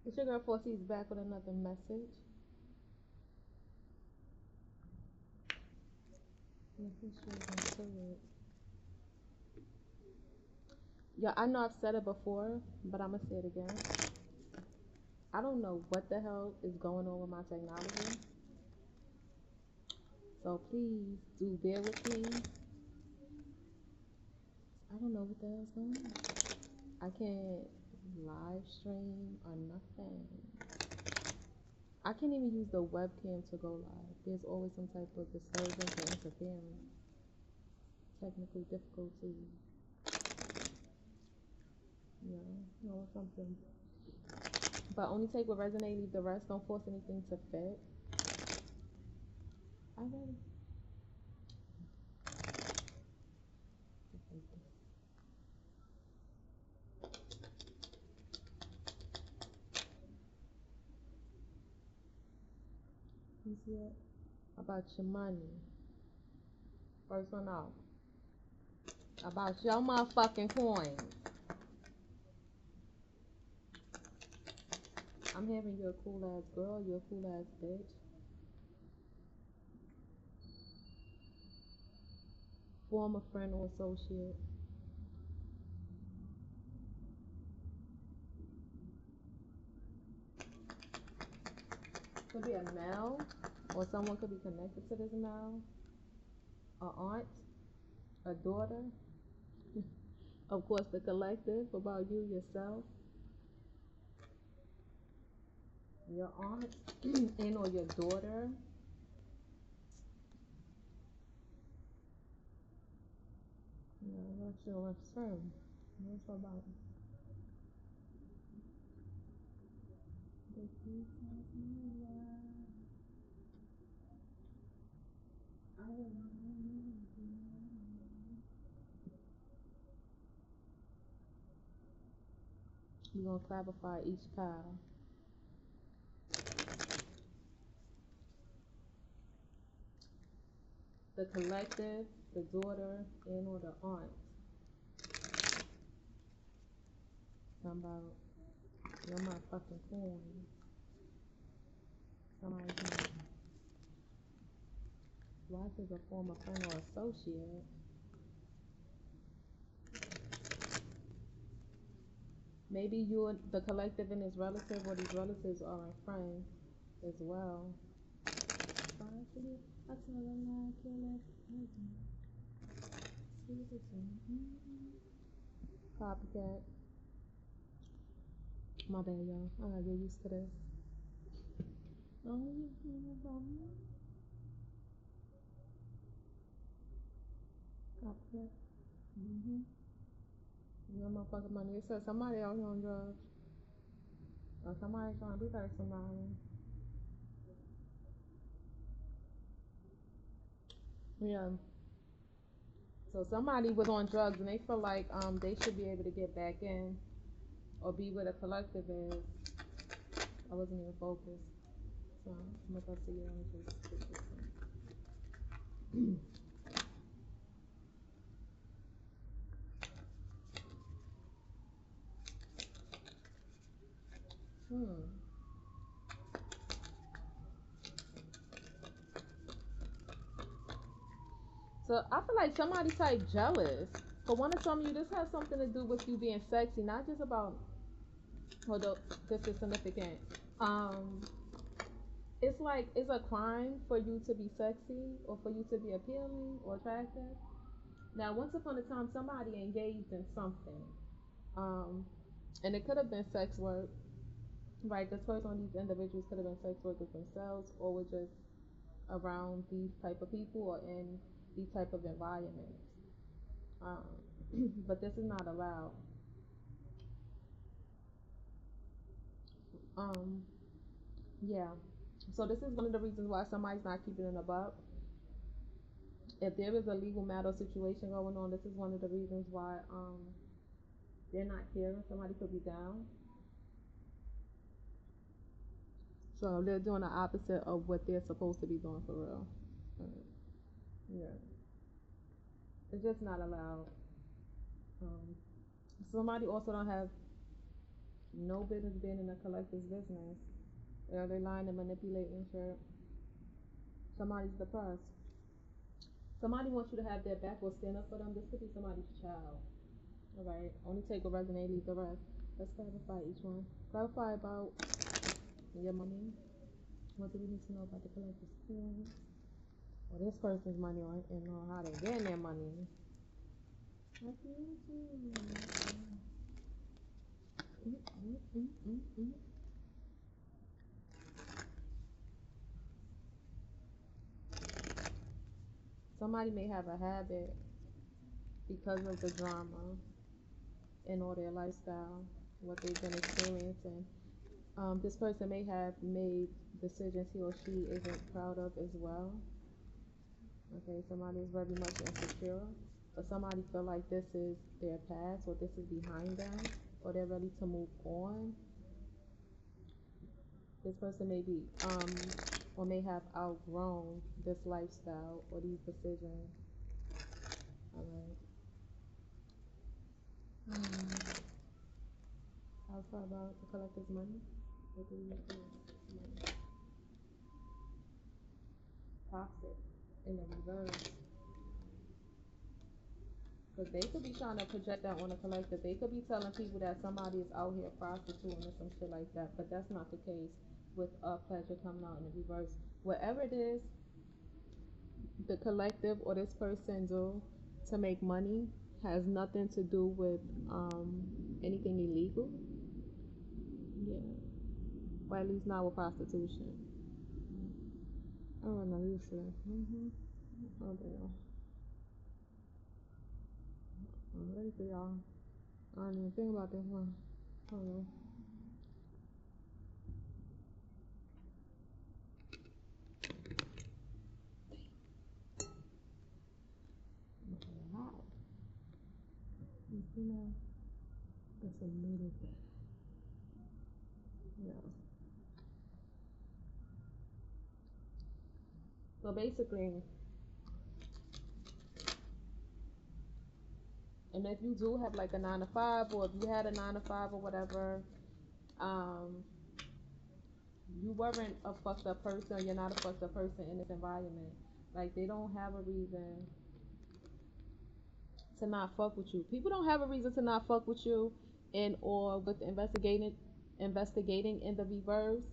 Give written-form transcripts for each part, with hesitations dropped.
It's your girl Phorcees back with another message. Yeah, I know I've said it before, but I'm gonna say it again. I don't know what the hell is going on with my technology, so please do bear with me. I don't know what the hell's going on. I can't live stream or nothing. I can't even use the webcam to go live. There's always some type of disturbance or interference. Technical difficulty. Or something. But only take what resonates, leave the rest. Don't force anything to fit. I ready. You see it? About your money. First one out. About your motherfucking coins. I'm having you a cool ass girl, you're a cool ass bitch. Former friend or associate. Could be a male, or someone could be connected to this male. A aunt, a daughter. Of course, the collective about you, yourself. Your aunt and or your daughter. That's your friend. What's about it? We're going to clarify each pile. The collective, the daughter, and or the aunt. Talking about your motherfucking coin. Somebody's name. Wife is a former friend or associate. Maybe you, the collective, and his relative, or these relatives are friends as well. Copycat. My bad, y'all. I gotta get used to this. Copycat. You know, motherfucking money. It says somebody out here on drugs. Or somebody trying to be like somebody. Yeah. So somebody was on drugs and they feel like they should be able to get back in or be where the collective is. I wasn't even focused. So I'm about to see you. So I feel like somebody type jealous. But want to tell me this has something to do with you being sexy, not just about. Hold up, this is significant. Um, it's like it's a crime for you to be sexy or for you to be appealing or attractive. Now, once upon a time, somebody engaged in something, um, and it could have been sex work, right? This person, these individuals could have been sex workers themselves, or were just around these type of people or in these type of environments. Um, but this is not allowed. Um, yeah. So this is one of the reasons why somebody's not keeping it above. If there is a legal matter situation going on, this is one of the reasons why they're not here. Somebody could be down. So they're doing the opposite of what they're supposed to be doing for real. Yeah. It's just not allowed. Somebody also don't have No business being in a collective's business. Are they lying and manipulating shit? Somebody's depressed. Somebody wants you to have their back or stand up for them. This could be somebody's child. Alright. Only take what resonates, leave the rest. Let's clarify each one. Clarify about your money. What do we need to know about the collective feelings? Or this person's money and how they're getting their money. Somebody may have a habit because of the drama and all their lifestyle, what they've been experiencing. This person may have made decisions he or she isn't proud of as well. Okay, somebody is very much insecure, but somebody feel like this is their past or this is behind them, or they're ready to move on. This person may be or may have outgrown this lifestyle or these decisions. All right. I'll talk about the collector's money. What do you do? Money. Toxic in the reverse. Because they could be trying to project that on the collective. They could be telling people that somebody is out here prostituting or some shit like that. But that's not the case with pleasure coming out in the reverse. Whatever it is the collective or this person do to make money has nothing to do with anything illegal. Yeah. Or at least not with prostitution. Oh, no, useless. Oh, damn. I'm ready for y'all. I don't even think about this one. I don't know. You know, that's a little bit. Yeah. So basically, and if you do have like a 9 to 5, or if you had a 9 to 5 or whatever, you weren't a fucked up person. You're not a fucked up person in this environment. Like, they don't have a reason to not fuck with you. People don't have a reason to not fuck with you, and or with investigating in the reverse.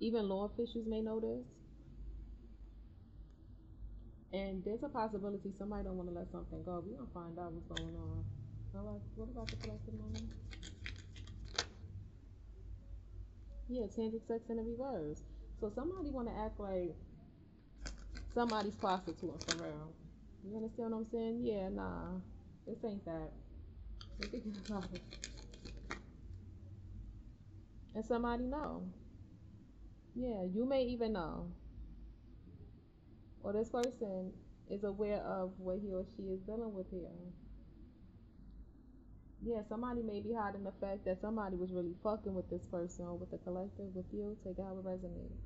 Even law officials may know this. And there's a possibility somebody don't want to let something go. We're gonna find out what's going on. Alright, what about the collective money? Yeah, tantric sex in the reverse. So somebody wanna act like somebody's prostituting for real. You understand what I'm saying? Yeah, nah. This ain't that. They thinking about it. And somebody know. Yeah, you may even know. Or this person is aware of what he or she is dealing with here. Yeah, somebody may be hiding the fact that somebody was really fucking with this person or with the collective, with you. Take out what resonates.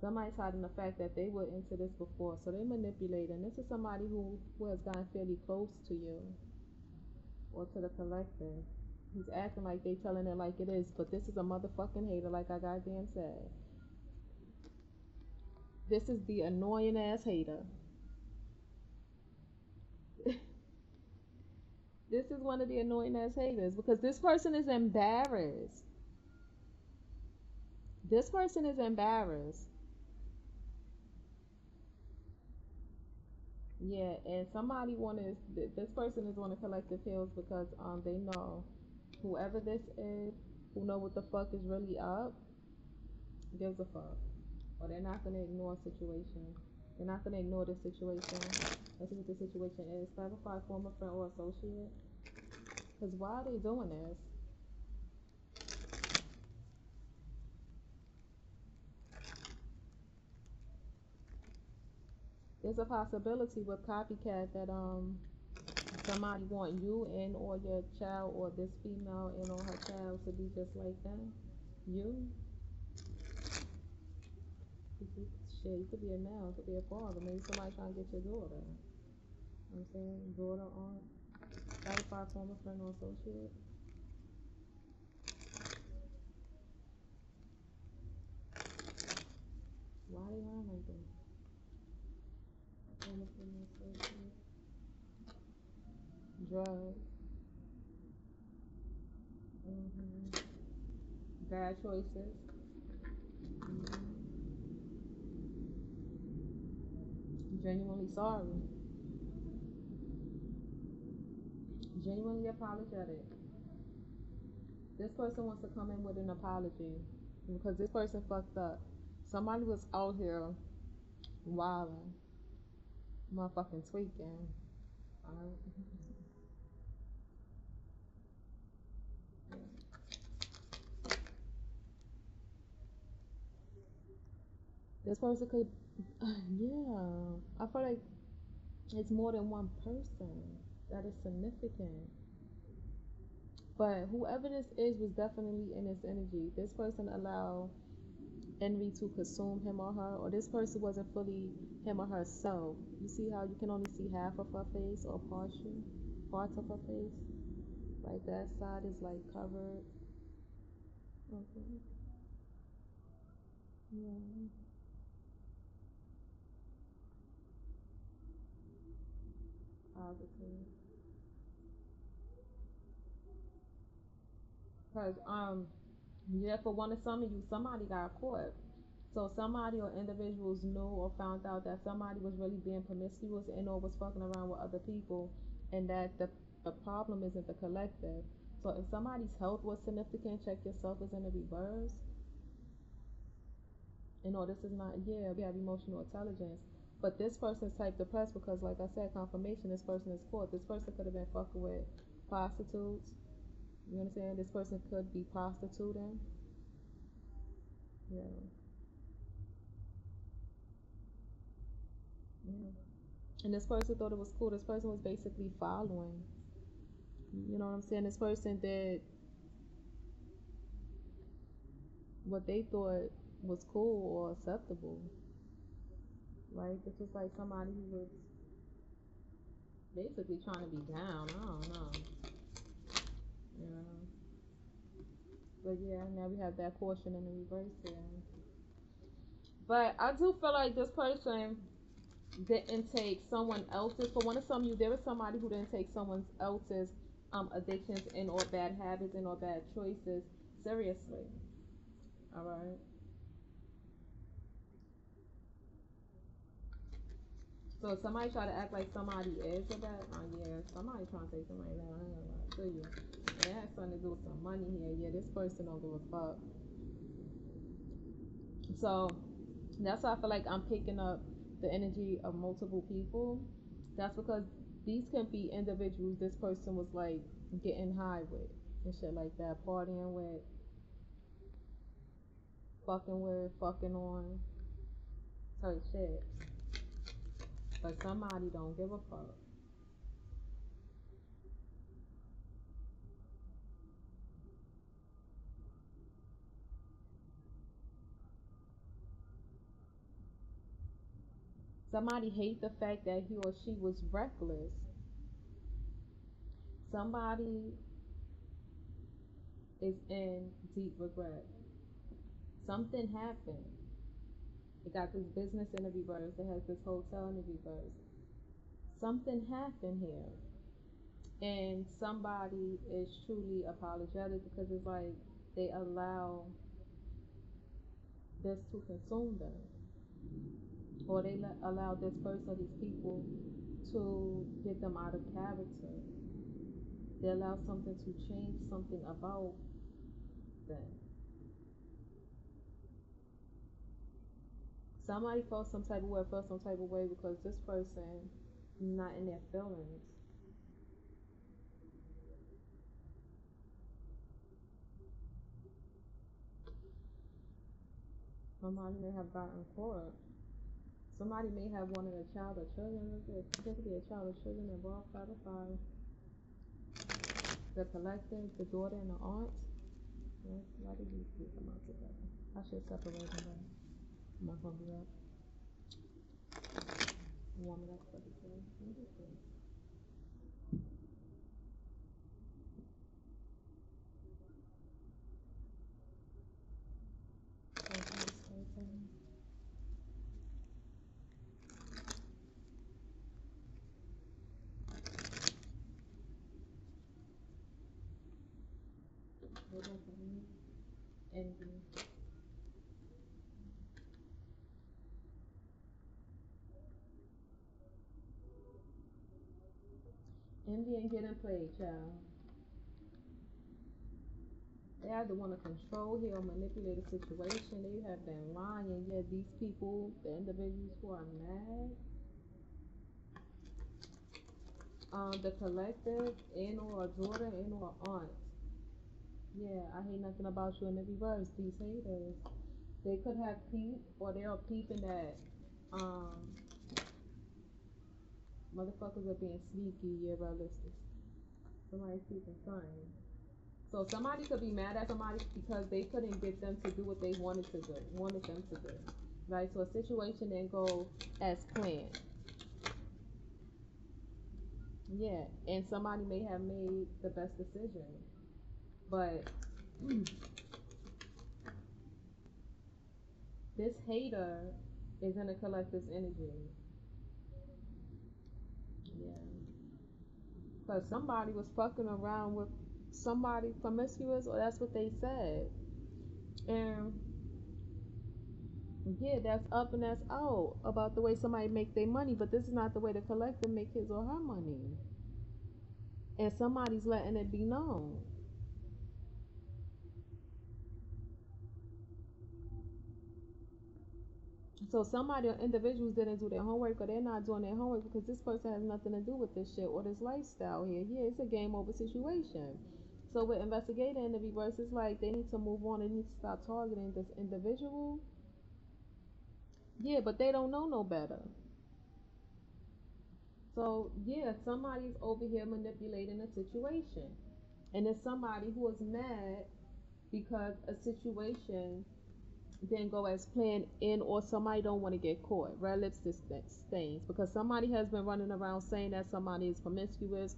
Somebody's hiding the fact that they were into this before, so they manipulate. And this is somebody who has gotten fairly close to you or to the collective. He's acting like they telling it like it is, but this is a motherfucking hater, like I goddamn said. This is the annoying ass hater. This is one of the annoying ass haters because this person is embarrassed. This person is embarrassed. Yeah, and somebody this person is on the collective hills because they know whoever this is, who know what the fuck is really up, gives a fuck. Or they're not gonna ignore a situation. They're not gonna ignore the situation. Let's see what the situation is. Clarify former friend or associate. Because why are they doing this? There's a possibility with copycat that somebody want you and or your child or this female and or her child to be just like them. You. Shit, you could be a male, you could be a father. Maybe somebody trying to get your daughter. You know what I'm saying? Daughter, aunt. Satisfied former friend or associate. Why they lying like this? Former friend or associate. Drugs. Bad choices. Genuinely sorry. Genuinely apologetic. This person wants to come in with an apology because this person fucked up. Somebody was out here wilding, motherfucking tweaking. Alright. This person could, yeah. I feel like it's more than one person that is significant. But whoever this is was definitely in this energy. This person allowed envy to consume him or her, or this person wasn't fully him or herself. You see how you can only see half of her face or partial parts of her face? Like that side is like covered. Okay. Yeah. Positive. Cause yeah, for one of some of you, somebody got caught. So somebody or individuals knew or found out that somebody was really being promiscuous and or was fucking around with other people, and that the problem isn't the collective. So if somebody's health was significant, check yourself as in the reverse. You know, this is not, yeah, we have emotional intelligence. But this person's type depressed because, like I said, confirmation, this person is caught. This person could have been fucking with prostitutes. You understand? This person could be prostituting. Yeah. Yeah. And this person thought it was cool. This person was basically following. You know what I'm saying? This person did what they thought was cool or acceptable. Right? This was like somebody who was basically trying to be down. I don't know. Yeah. But yeah, now we have that portion in the reverse here. But I do feel like this person didn't take someone else's. For one of some of you, there was somebody who didn't take someone else's addictions and or bad habits and or bad choices seriously. All right. So if somebody try to act like somebody is a bad, yeah, somebody trying to take somebody down. I ain't gonna lie to you. It has something to do with some money here. Yeah, this person don't give a fuck. So that's why I feel like I'm picking up the energy of multiple people. That's because these can be individuals this person was like getting high with and shit like that, partying with, fucking on, type shit. But somebody don't give a fuck. Somebody hate the fact that he or she was reckless. Somebody is in deep regret. Something happened. It got this business in the reverse. It has this hotel in the reverse. Something happened here. And somebody is truly apologetic because it's like they allow this to consume them. Or they allow this person, these people, to get them out of character. They allow something to change something about them. Somebody felt some type of way, felt some type of way because this person not in their feelings. Somebody may have gotten caught. Somebody may have wanted a child or children. There could be a child or children involved, clarified. The collective, the daughter, and the aunt. Yes, why did these two come out together? I should separate them. I'm not gonna do that. Warm it up for the day. Hold on for me. Envy. Envy and getting played, child. They either want to control here or manipulate the situation. They have been lying. Yeah, these people, the individuals who are mad, the collective, and or a daughter, and or aunt. Yeah, I hate nothing about you in the reverse. These haters, they could have peeped, or they are peeping that motherfuckers are being sneaky. Yeah, realistic. Somebody's peeping something. So somebody could be mad at somebody because they couldn't get them to do what they wanted them to do. Right? So a situation didn't go as planned. Yeah, and somebody may have made the best decision, but this hater is in a collective energy. Yeah, because somebody was fucking around with somebody promiscuous, or that's what they said, and yeah, that's up and that's out about the way somebody make their money, but this is not the way the collective make his or her money, and somebody's letting it be known. So somebody or individuals didn't do their homework, or they're not doing their homework because this person has nothing to do with this shit or this lifestyle here. Yeah, it's a game over situation. So with investigating in the reverse, it's like they need to move on. They need to stop targeting this individual. Yeah, but they don't know no better. So yeah, somebody's over here manipulating a situation, and it's somebody who is mad because a situation didn't go as planned in, or somebody don't want to get caught. Red lipstick stains because somebody has been running around saying that somebody is promiscuous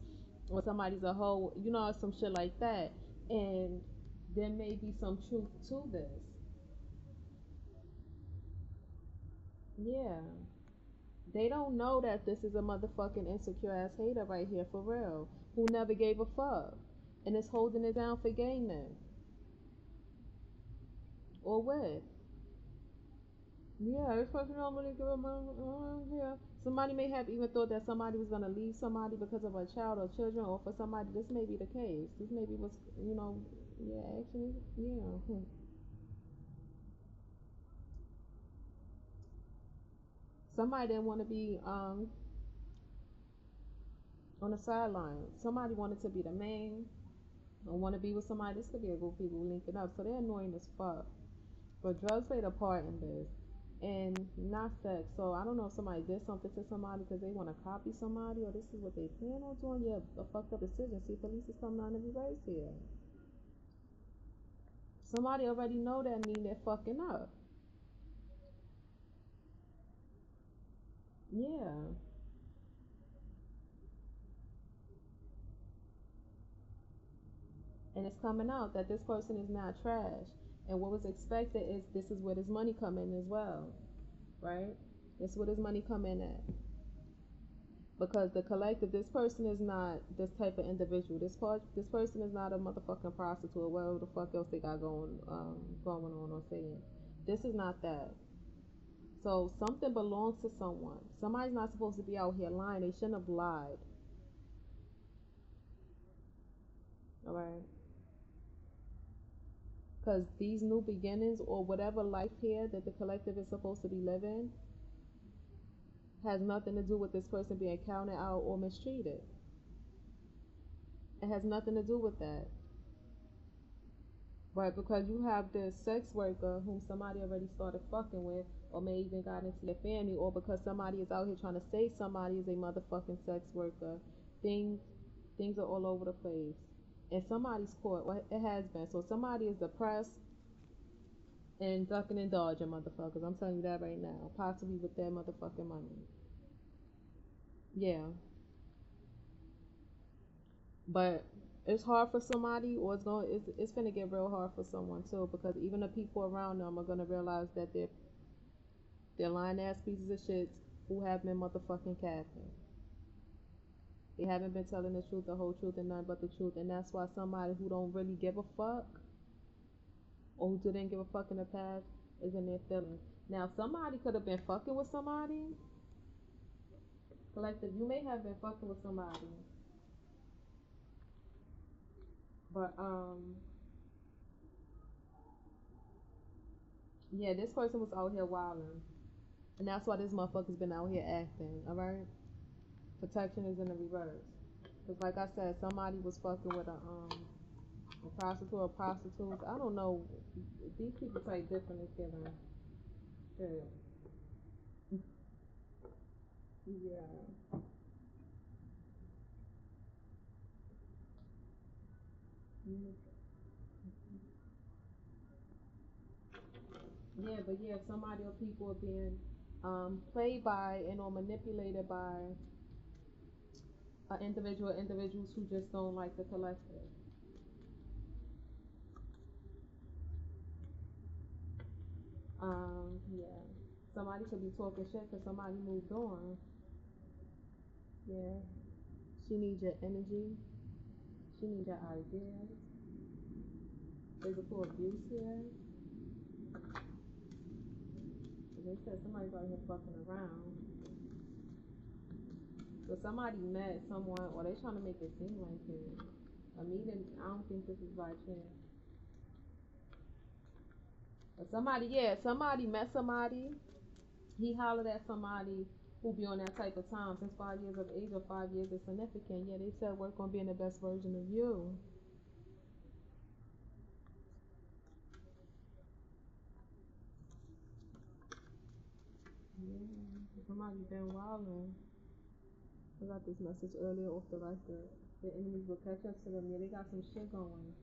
or somebody's a hoe, some shit like that, and there may be some truth to this. Yeah, they don't know that this is a motherfucking insecure ass hater right here for real, who never gave a fuck and is holding it down for gaming or what. Yeah, this person don't really give a yeah. Somebody may have even thought that somebody was gonna leave somebody because of a child or children, or for somebody. This may be the case. This may be what's Yeah, actually, yeah. Somebody didn't want to be on the sideline. Somebody wanted to be the main, or want to be with somebody. This could be a group of people linking up, so they're annoying as fuck. But drugs played a part in this, and not sex. So I don't know if somebody did something to somebody because they want to copy somebody, or this is what they plan on doing. Yeah, a fucked up decision. See, police is coming on the reverse here. Somebody already know that mean they're fucking up. Yeah, and it's coming out that this person is not trash. And what was expected is this is where this money come in as well, right? It's where this money come in at. Because the collective, this person is not this type of individual. This person is not a motherfucking prostitute or whatever the fuck else they got going on or saying. This is not that. So something belongs to someone. Somebody's not supposed to be out here lying. They shouldn't have lied. All right. Because these new beginnings or whatever life here that the collective is supposed to be living has nothing to do with this person being counted out or mistreated. It has nothing to do with that. Right, because you have this sex worker whom somebody already started fucking with, or may even got into your family, or because somebody is out here trying to say somebody is a motherfucking sex worker. Things things are all over the place. And somebody's caught. Well, it has been. So somebody is depressed and ducking and dodging motherfuckers. I'm telling you that right now. Possibly with their motherfucking money. Yeah. But it's hard for somebody, or it's gonna get real hard for someone too, because even the people around them are gonna realize that they're lying ass pieces of shit who have been motherfucking capping. They haven't been telling the truth, the whole truth, and none but the truth, and that's why somebody who don't really give a fuck or who didn't give a fuck in the past is in their feelings. Now, somebody could have been fucking with somebody. Collective, you may have been fucking with somebody, but yeah, this person was out here wilding, and that's why this motherfucker's been out here acting. All right, protection is in the reverse. Cause like I said, somebody was fucking with a prostitute or prostitutes. I don't know. These people take different feeling. Shit. Yeah. Yeah, but yeah, if somebody or people are being played by and or manipulated by individuals who just don't like the collective. Yeah. Somebody could be talking shit because somebody moved on. Yeah. She needs your energy. She needs your ideas. Physical abuse here. They said somebody's out here fucking around. So somebody met someone, or they trying to make it seem like it. A meeting, I don't think this is by chance. But somebody, yeah, somebody met somebody. He hollered at somebody who be on that type of time since 5 years of age or 5 years is significant. Yeah, they said work on being the best version of you. Yeah, somebody been wildin'. I got this message earlier off the record. The enemies will catch up to them. Yeah, they got some shit going.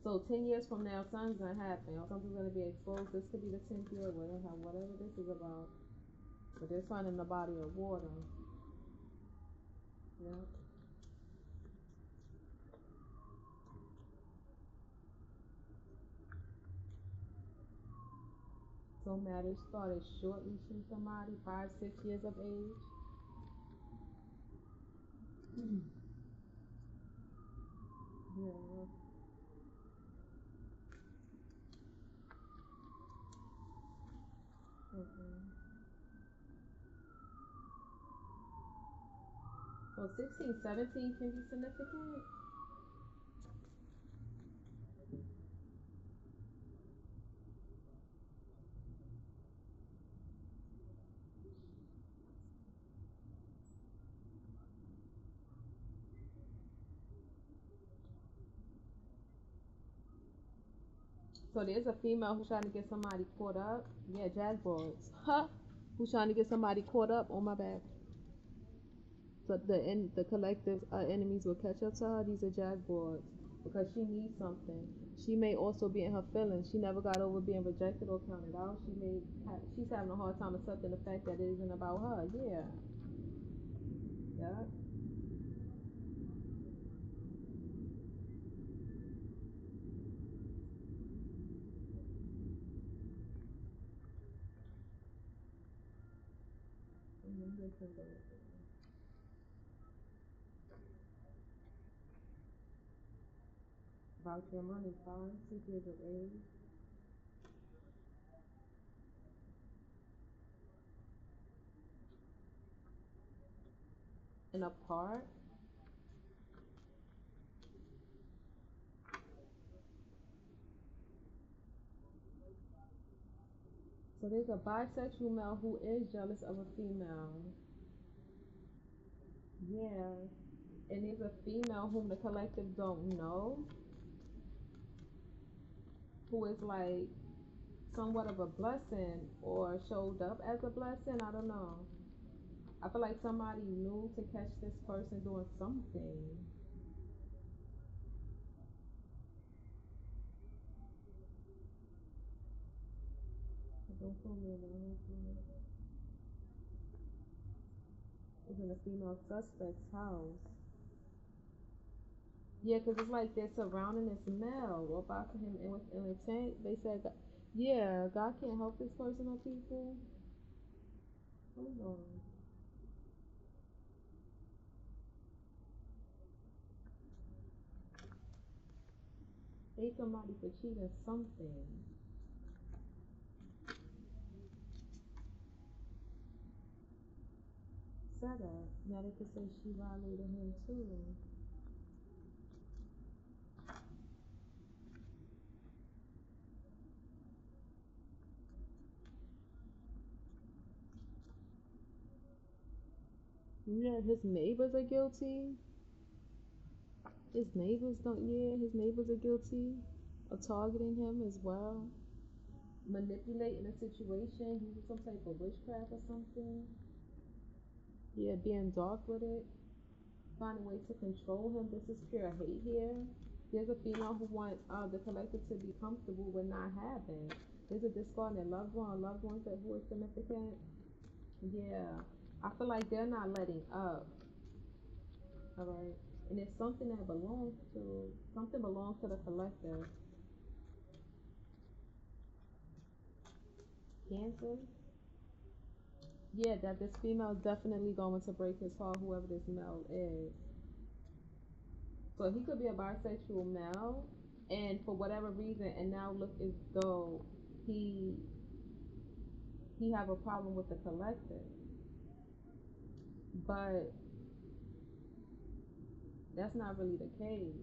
So 10 years from now, something's gonna happen, or something's gonna be exposed. This could be the 10th year, whatever this is about. But they're finding the body of water. Yeah. So marriage started shortly somebody, 5, 6 years of age. Yeah. Okay. So 16, 17 can be significant. So there's a female who's trying to get somebody caught up. Yeah, jazz boards. Huh? Who's trying to get somebody caught up on my back. So the collective enemies will catch up to her. These are jazz boards because she needs something. She may also be in her feelings. She never got over being rejected or counted out. She's having a hard time accepting the fact that it isn't about her. Yeah, yeah. About your money, 5, 6 years of age. And apart. So there's a bisexual male who is jealous of a female. Yeah. And there's a female whom the collective don't know, who is like somewhat of a blessing or showed up as a blessing. I don't know. I feel like somebody knew to catch this person doing something. Don't feel me alone. It's in a female suspect's house. Yeah, because it's like they're surrounding this male or about to him and with intent. They said, yeah, God can't help this person or people. Hold on. Hate somebody for cheating something. Set up. Now they could say she violated him too. Yeah, his neighbors are guilty. His neighbors don't, yeah, his neighbors are guilty of targeting him as well. Manipulating the situation, using some type of witchcraft or something. Yeah, being dark with it. Find a way to control him. This is pure hate here. There's a female who wants the collective to be comfortable with not having. There's a discard in their loved one, loved ones that who are significant. Yeah, I feel like they're not letting up. All right, and it's something that belongs to the collective. Cancer. Yeah, that this female is definitely going to break his heart, whoever this male is. So he could be a bisexual male, and for whatever reason, and now look as though he he have a problem with the collective. But that's not really the case.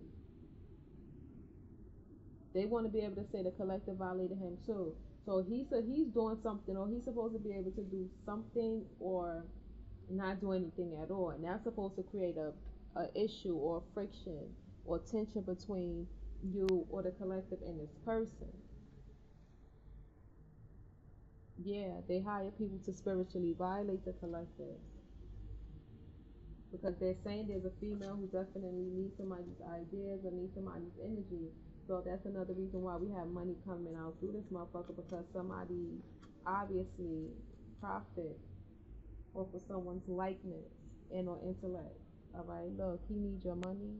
They want to be able to say the collective violated him too. So he said he's doing something, or he's supposed to be able to do something, or not do anything at all, and that's supposed to create a issue or friction or tension between you or the collective and this person. Yeah, they hire people to spiritually violate the collective because they're saying there's a female who definitely needs somebody's ideas or needs somebody's energy. So that's another reason why we have money coming out through this motherfucker, because somebody obviously profit off of someone's likeness and or intellect. All right, look, he needs your money.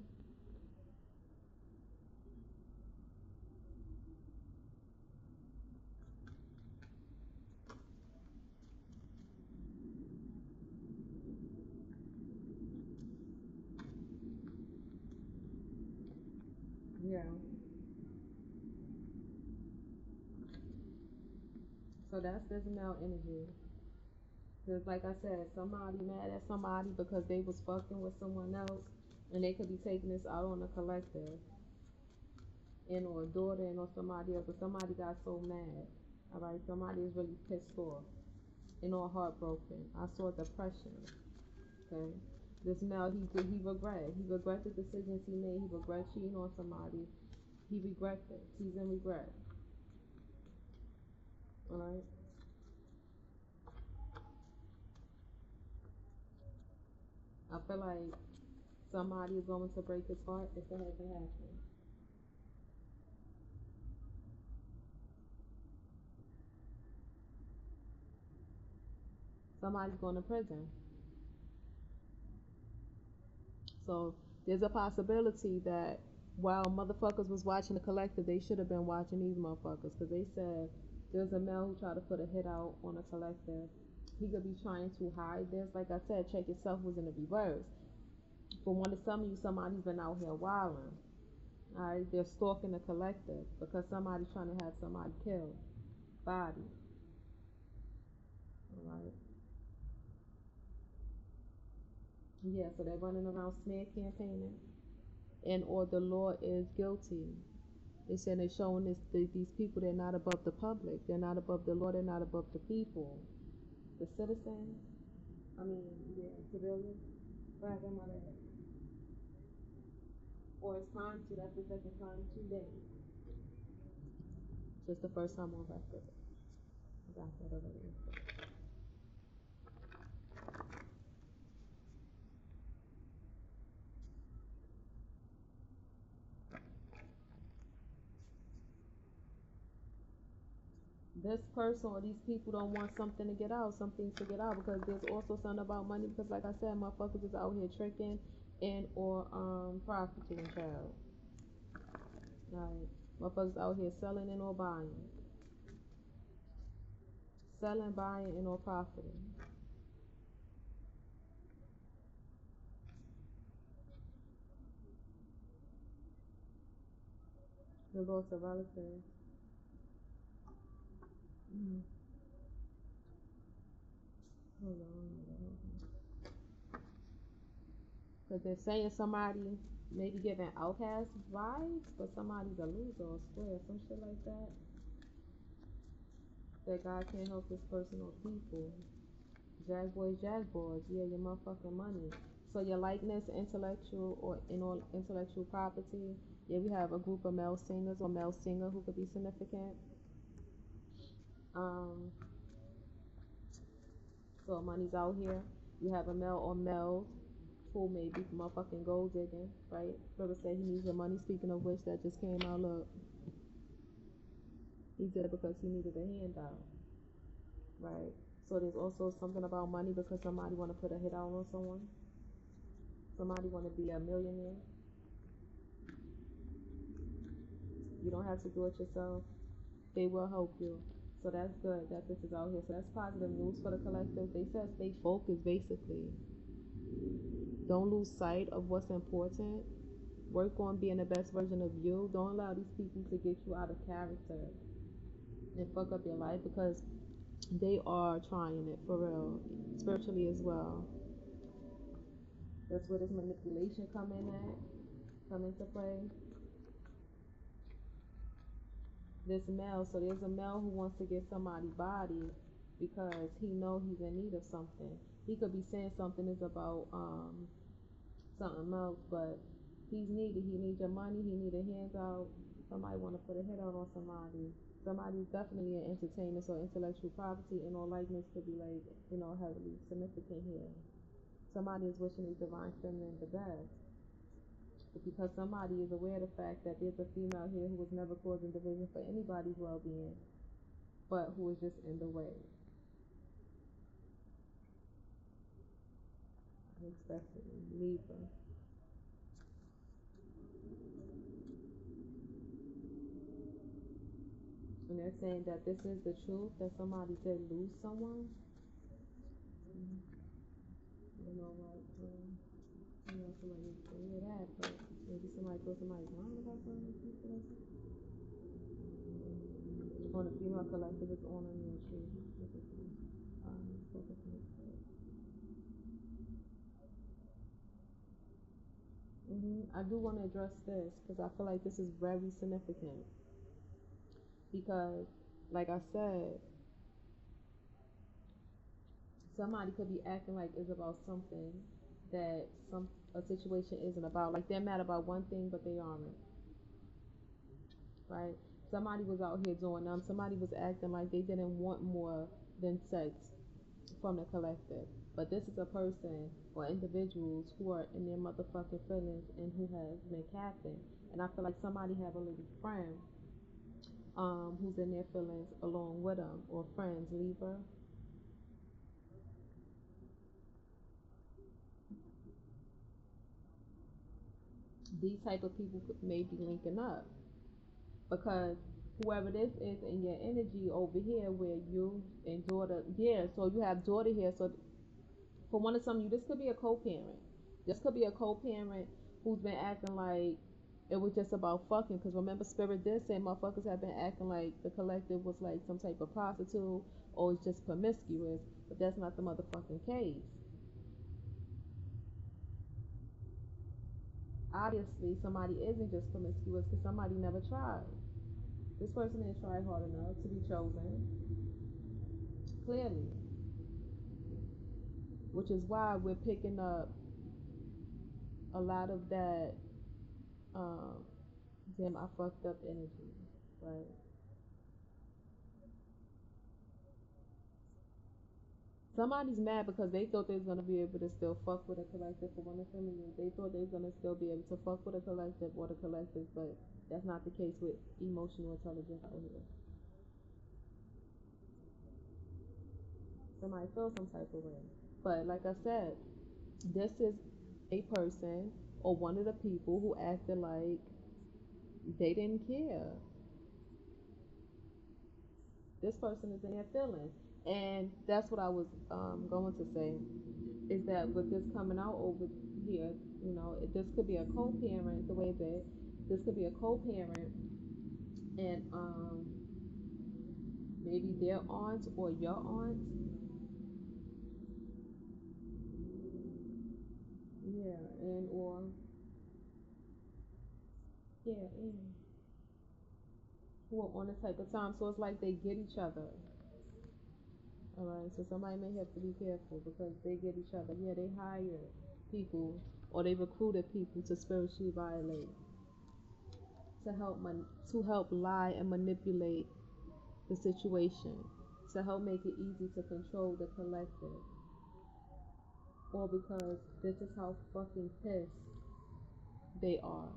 Yeah. So that's this male energy. Because, like I said, somebody mad at somebody because they was fucking with someone else, and they could be taking this out on the collective, and or a daughter, and or somebody else. But somebody got so mad. All right, somebody is really pissed off and or heartbroken. I saw depression. Okay, this male, he regret. He regret the decisions he made. He regret cheating on somebody. He regrets it. He's in regret. All right. I feel like somebody is going to break his heart if that hasn't happened. Somebody's going to prison. So there's a possibility that while motherfuckers was watching the collective, they should have been watching these motherfuckers, because they said there's a male who tried to put a hit out on a collective. He could be trying to hide this. Like I said, check yourself was in the reverse. For one of some of you, somebody's been out here wilding. Alright, they're stalking the collective because somebody's trying to have somebody killed. Body. Alright. Yeah, so they're running around smear campaigning. And or the law is guilty. They said they're showing these people, they're not above the public. They're not above the law. They're not above the people. The citizens. I mean, yeah, civilians. Right, I'm on that. Or it's time to. That's the second time in 2 days. Just the first time on record. I got that already. This person or these people don't want something to get out, some things to get out, because there's also something about money, because like I said, motherfuckers is out here tricking and or prostituting, child. Right. Motherfuckers out here selling and or buying. Selling, buying, and or profiting. The loss of relatives. Mm. Hold on. Because they're saying somebody maybe giving outcast vibes, but somebody's a loser or square, some shit like that. That God can't help this person or people. Jag boys, yeah, your motherfucking money. So your likeness, intellectual or intellectual property. Yeah, we have a group of male singers or male singer who could be significant. Um, so money's out here. You have a male or male who may be motherfucking gold digging, right? Brother said he needs your money. Speaking of which, that just came out. Look, he did it because he needed a handout, right? So there's also something about money because somebody want to put a hit out on someone. Somebody want to be a millionaire. You don't have to do it yourself. They will help you. So that's good that this is out here. So that's positive news for the collective. They said stay focused, basically. Don't lose sight of what's important. Work on being the best version of you. Don't allow these people to get you out of character and fuck up your life because they are trying it for real, spiritually as well. That's where this manipulation come into play. This male, so there's a male who wants to get somebody's body because he know he's in need of something. He could be saying something is about something else, but he's needed. He needs your money. He need a handout. Somebody want to put a hit out on somebody. Somebody's definitely an entertainer, so intellectual property and all likeness could be like, heavily significant here. Somebody is wishing a divine feminine the best. Because somebody is aware of the fact that there's a female here who was never causing division for anybody's well-being, but who is just in the way. Especially Libra. And they're saying that this is the truth, that somebody did lose someone. You know, like, somebody needs to hear that, but maybe somebody feels somebody's lying about something. On the female collective is honoring your truth. I do want to address this because I feel like this is very significant. Because, like I said, somebody could be acting like it's about something that a situation isn't about. Like they're mad about one thing, but they aren't. Right? Somebody was out here doing them. Somebody was acting like they didn't want more than sex from the collective. But this is a person or individuals who are in their motherfucking feelings and who has been capping. And I feel like somebody have a little friend who's in their feelings along with them, or friends, Libra. These type of people may be linking up because whoever this is in your energy over here where you and daughter, yeah, so you have daughter here, so for one of some of you, this could be a co-parent. This could be a co-parent who's been acting like it was just about fucking. Because remember, Spirit did say motherfuckers have been acting like the collective was like some type of prostitute or it's just promiscuous. But that's not the motherfucking case. Obviously, somebody isn't just promiscuous because somebody never tried. This person didn't try hard enough to be chosen. Clearly. Which is why we're picking up a lot of that um, damn, I fucked up energy, right? Somebody's mad because they thought they was gonna be able to still fuck with a collective for one of them. They thought they was gonna still be able to fuck with a collective or the collective, but that's not the case with emotional intelligence out here. Somebody feels some type of way. But like I said, this is a person or one of the people who acted like they didn't care. This person is in their feelings. And that's what I was going to say is that with this coming out over here, this could be a co-parent, the way that this could be a co-parent and maybe their aunts or your aunts. Yeah, and or yeah, and who are on the type of time. So it's like they get each other. All right, so somebody may have to be careful because they get each other. Yeah, they hire people or they recruited people to spiritually violate, to help lie and manipulate the situation, to help make it easy to control the collective, or because this is how fucking pissed they are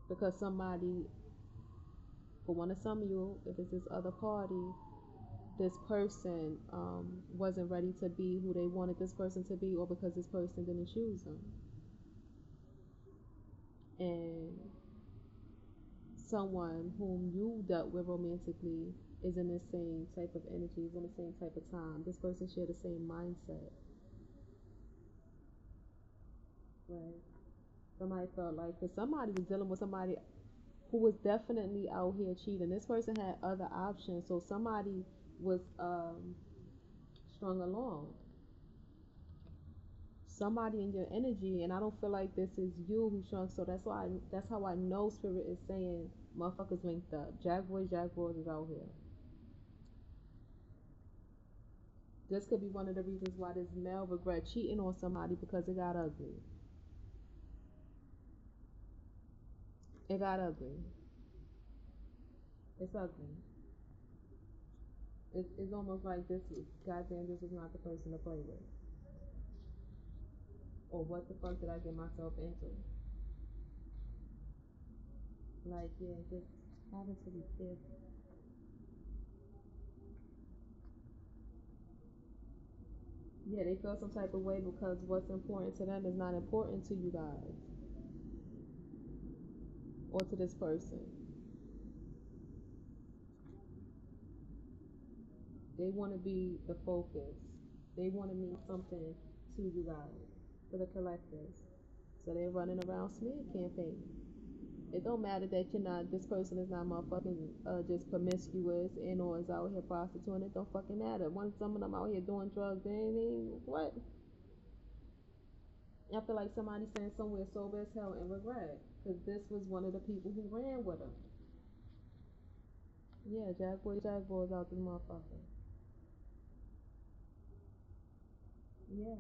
because somebody, for one of some of you, if it's this other party, this person wasn't ready to be who they wanted this person to be, or because this person didn't choose them. And someone whom you dealt with romantically is in the same type of energy, is in the same type of time. This person shared the same mindset, right? Somebody felt like, because somebody was dealing with somebody who was definitely out here cheating. This person had other options, so somebody was strung along. Somebody in your energy, and I don't feel like this is you who shrunk. So that's how I know spirit is saying motherfuckers linked up. Jack boys is out here. This could be one of the reasons why this male regret cheating on somebody, because it got ugly. It got ugly. It's ugly. It's almost like this was not the person to play with. Or what the fuck did I get myself into? Like, yeah, just having to be careful. Yeah, they feel some type of way because what's important to them is not important to you guys or to this person. They want to be the focus. They want to mean something to you guys, to the collective. So they're running around smear campaign. It don't matter that you're not, this person is not motherfucking just promiscuous and or is out here prostituting. It don't fucking matter. Once some of them out here doing drugs, what? I feel like somebody's saying somewhere sober as hell and regret, because this was one of the people who ran with him. Yeah, Jack Boy's out this motherfucker. Yeah.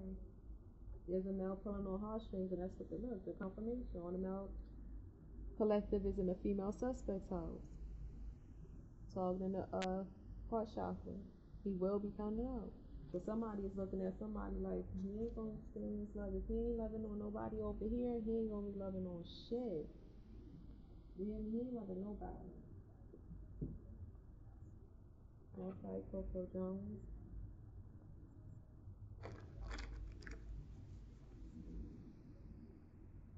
There's a male pulling on heartstrings, and that's what they look. The confirmation on the male collective is in the female suspect's house. Talking in the heart chakra. He will be counted out. So somebody is looking at somebody like, he ain't gonna experience love. If he ain't loving on nobody over here, he ain't gonna be loving on shit. Yeah, he ain't loving nobody. Okay, Coco Jones.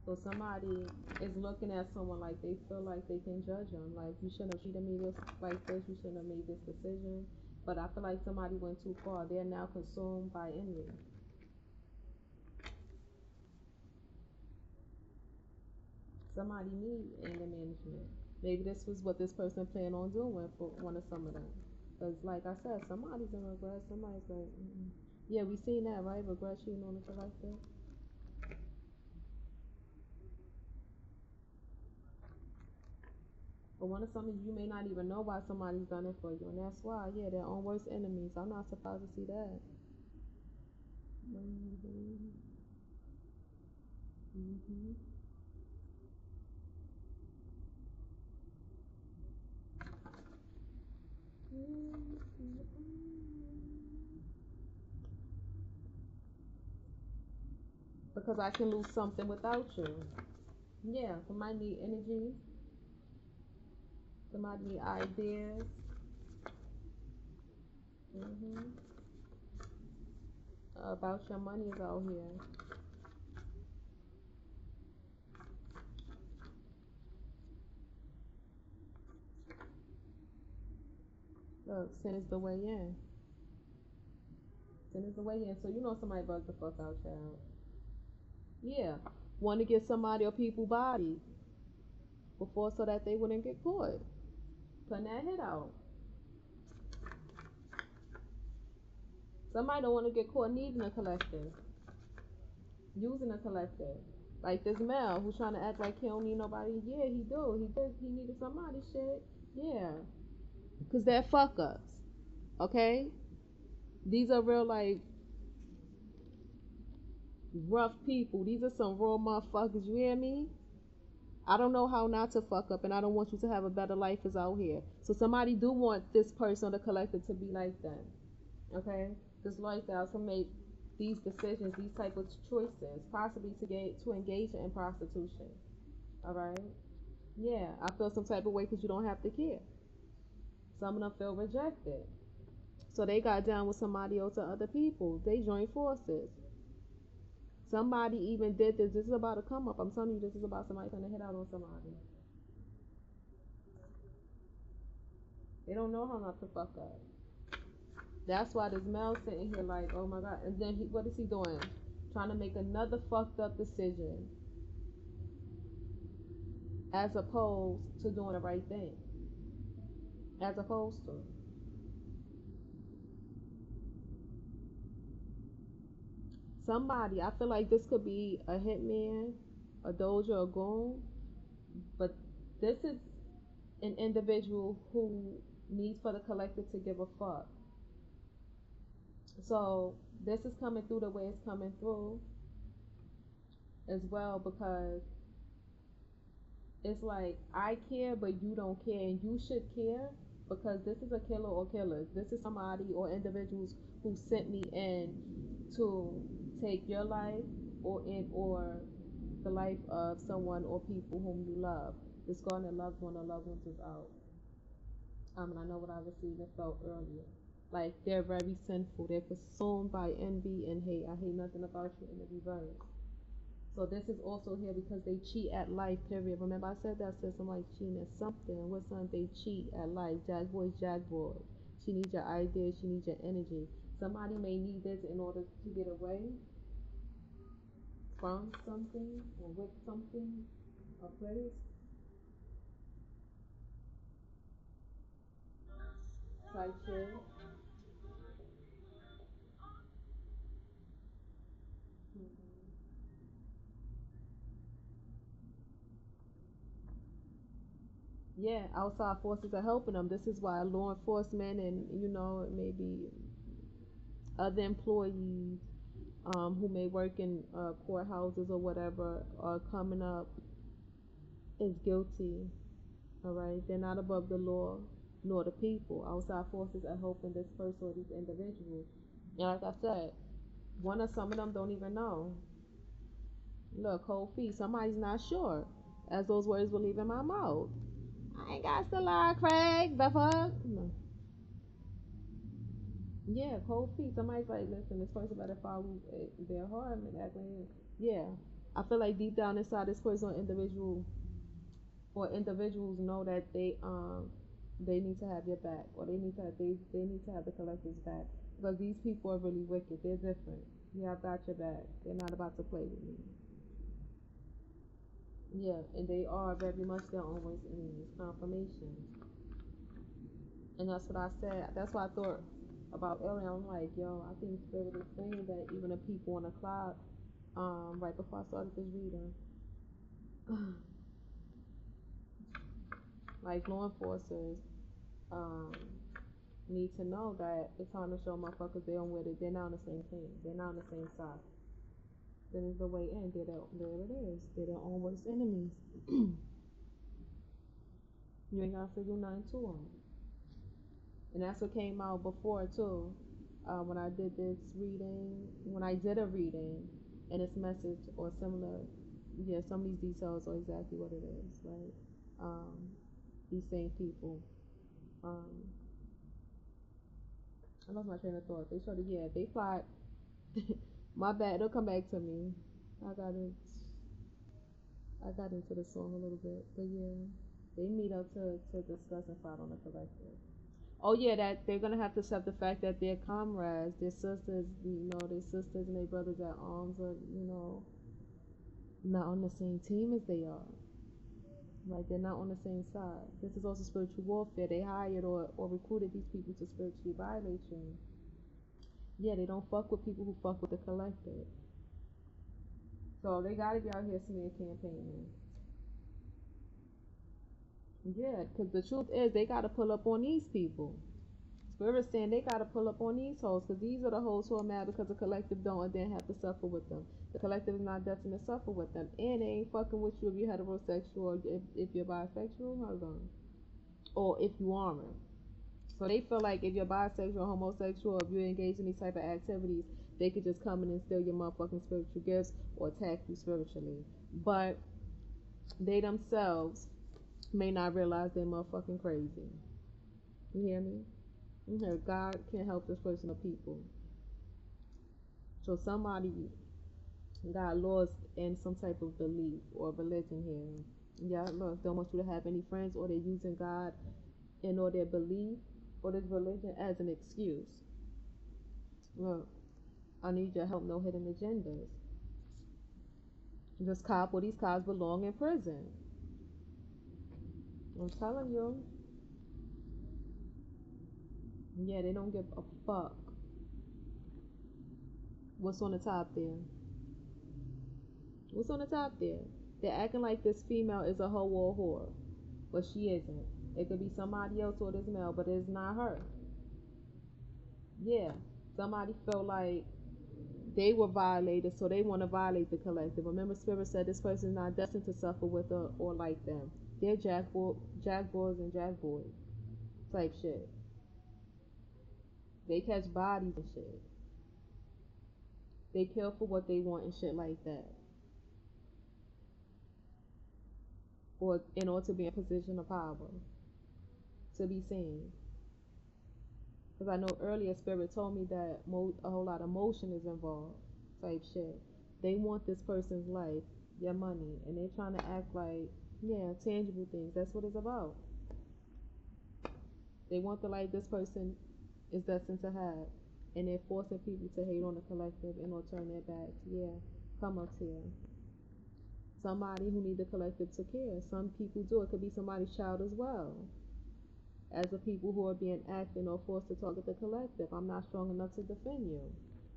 So somebody is looking at someone like they feel like they can judge them. Like, you shouldn't have treated me this like this. You shouldn't have made this decision. But I feel like somebody went too far. They're now consumed by envy. Somebody needs anger management. Maybe this was what this person planned on doing for one of some of them. Because, like I said, somebody's in regret. Somebody's like, mm-mm. Yeah, we seen that, right? Regret cheating on the collective. But one of some of you may not even know why somebody's done it for you, and that's why, yeah, their own worst enemies. I'm not surprised to see that. Mm-hmm. Mm-hmm. Because I can lose something without you. Yeah, somebody need energy. Somebody need ideas. Mm-hmm. About your money is out here. Look, sin is the way in. Sin is the way in. So you know somebody bugged the fuck out, child. Yeah. Want to get somebody or people body. before so that they wouldn't get caught putting that hit out. Somebody don't want to get caught needing a collective, using a collective. Like this male who's trying to act like he don't need nobody. Yeah, he do. He did. He needed somebody. Shit. Yeah. Cause they're fuck ups. Okay. These are real like rough people. These are some real motherfuckers. You hear me? I don't know how not to fuck up, and I don't want you to have a better life is out here. So somebody do want this person or the collective to be like them. Okay? This lifestyle to make these decisions, these type of choices, possibly to engage in prostitution. All right? Yeah, I feel some type of way because you don't have to care. Some of them feel rejected. So they got down with somebody else or other people. They joined forces. Somebody even did this. This is about to come up. I'm telling you, this is about somebody trying to hit out on somebody. They don't know how not to fuck up. That's why this male sitting here like, oh my god. And then what is he doing? Trying to make another fucked up decision as opposed to doing the right thing. As opposed to. Somebody, I feel like this could be a hitman, a doja, a goon, but this is an individual who needs for the collective to give a fuck. So this is coming through the way it's coming through as well, because it's like I care but you don't care, and you should care because this is a killer or killers. This is somebody or individuals who sent me in to take your life or the life of someone or people whom you love. Discarding a loved one or loved ones is out. And I know what I received and felt earlier. Like they're very sinful. They're consumed by envy and hate. I hate nothing about you in the reverse. So this is also here because they cheat at life, period. Remember I said that, said somebody cheating at something. What something they cheat at life. Jack boys, jack boys. She needs your ideas, she needs your energy. Somebody may need this in order to get away from something or with something, a place. Type shit. Mhm. Yeah, outside forces are helping them. This is why law enforcement and maybe other employees who may work in courthouses or whatever are coming up is guilty. All right, they're not above the law nor the people. Outside forces are helping this person or these individuals. And like I said, one or some of them don't even know. Look, cold feet. Somebody's not sure, as those words will leave in my mouth. I ain't got to lie, Craig. The fuck? No. Yeah, cold feet. Somebody's like, listen, this person better follow their heart and act like, yeah. I feel like deep down inside this person or individual or individuals know that they need to have your back, or they need to have the collective's back, because these people are really wicked. They're different. Yeah, I've got your back. They're not about to play with me. Yeah, and they are very much their own worst enemies. Confirmation. And that's what I said. That's what I thought about earlier. I'm like, yo, I think Spirit is saying that even the people on the cloud, right before I started this reading, like law enforcers, um, need to know that it's time to show motherfuckers they on with it. They're not on the same team. They're not on the same side. Then is the way in. There it is. They're their own worst enemies. You ain't got to do nothing to them. And that's what came out before too. When I did this reading, when I did a reading, and its message or similar, yeah, some of these details are exactly what it is, right? These same people. Um, I lost my train of thought. They showed it, yeah, they plot. My bad, it'll come back to me. I got it. I got into the song a little bit, but yeah, they meet up to discuss and fight on the collective. Oh yeah, that they're gonna have to accept the fact that their comrades, their sisters, their sisters and their brothers at arms are, not on the same team as they are. Like they're not on the same side. This is also spiritual warfare. They hired or recruited these people to spiritually violate you. Yeah, they don't fuck with people who fuck with the collective. So they gotta be out here smear campaigning. Yeah, because the truth is they gotta pull up on these people. Spirit's saying they gotta pull up on these hoes, because these are the hoes who are mad because the collective don't and then have to suffer with them. The collective is not destined to suffer with them, and they ain't fucking with you if you're heterosexual or if you're bisexual. Hold on, or if you aren't. So they feel like if you're bisexual or homosexual, if you're engaged in these type of activities, they could just come in and steal your motherfucking spiritual gifts or attack you spiritually. But they themselves may not realize they're motherfucking crazy. You hear me? You hear God can't help this person or people. So somebody got lost in some type of belief or religion here. Yeah, look, don't want you to have any friends, or they're using God and or their belief or this religion as an excuse. Look, I need your help, no hidden agendas. This cop or these cops belong in prison. I'm telling you. Yeah, they don't give a fuck. What's on the top there? What's on the top there? They're acting like this female is a hoe or a whore, but she isn't. It could be somebody else or this male, but it's not her. Yeah, somebody felt like they were violated, so they want to violate the collective. Remember, Spirit said this person is not destined to suffer with or like them. They're jack boys and jack boys type shit. They catch bodies and shit. They kill for what they want and shit like that. Or in order to be in a position of power, to be seen. Because I know earlier Spirit told me that a whole lot of emotion is involved type shit. They want this person's life, their money, and they're trying to act like, yeah, tangible things. That's what it's about. They want the life this person is destined to have, and they're forcing people to hate on the collective and or turn their backs. Yeah, come up here. Somebody who need the collective to care. Some people do. It could be somebody's child as well. As the people who are being acted or forced to target the collective. I'm not strong enough to defend you.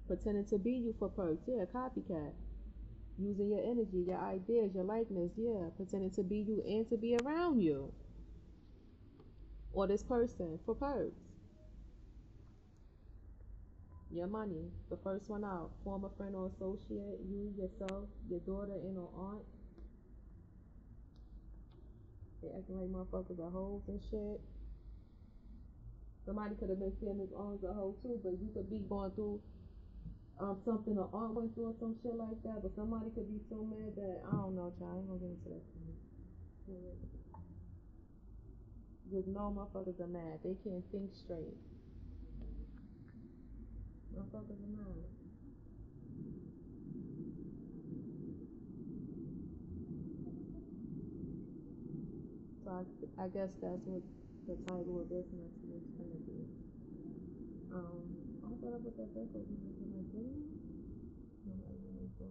Pretending to be you for perks. Yeah, copycat. Using your energy, your ideas, your likeness. Yeah, pretending to be you and to be around you. Or this person for perks. Your money, the first one out. Former friend or associate, you, yourself, your daughter and or aunt. They acting like motherfuckers are hoes and shit. Somebody could have been seeing this on as a hoe too, but you could be going through something or aunt went through or some shit like that, but somebody could be so mad that, I don't know, child, I ain't gonna get into that tonight. Just know motherfuckers are mad. They can't think straight. Motherfuckers are mad. So I guess that's what the title of this message is gonna be. I thought I put that back over here. Can I do it? No, I didn't go.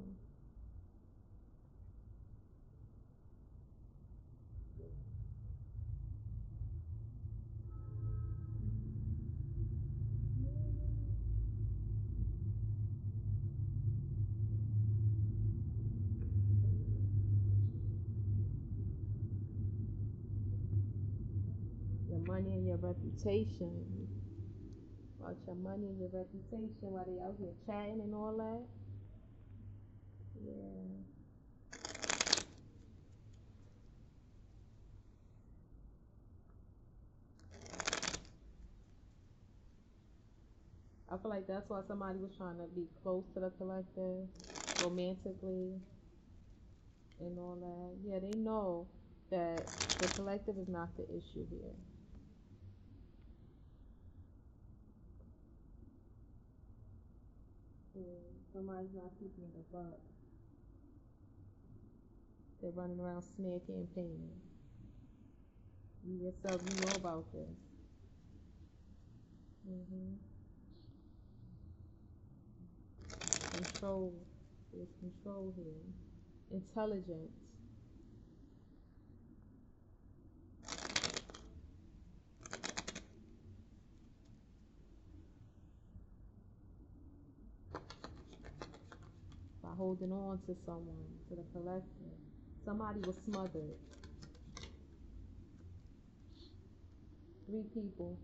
Your money and your reputation. About your money and your reputation while they out here chatting and all that. Yeah. I feel like that's why somebody was trying to be close to the collective romantically and all that. Yeah, they know that the collective is not the issue here. Yeah, somebody's not keeping the buck. They're running around smear campaigning. You yourself, you know about this. Control. There's control here. Intelligence. holding on to someone, to the collective. Somebody was smothered. 3 people.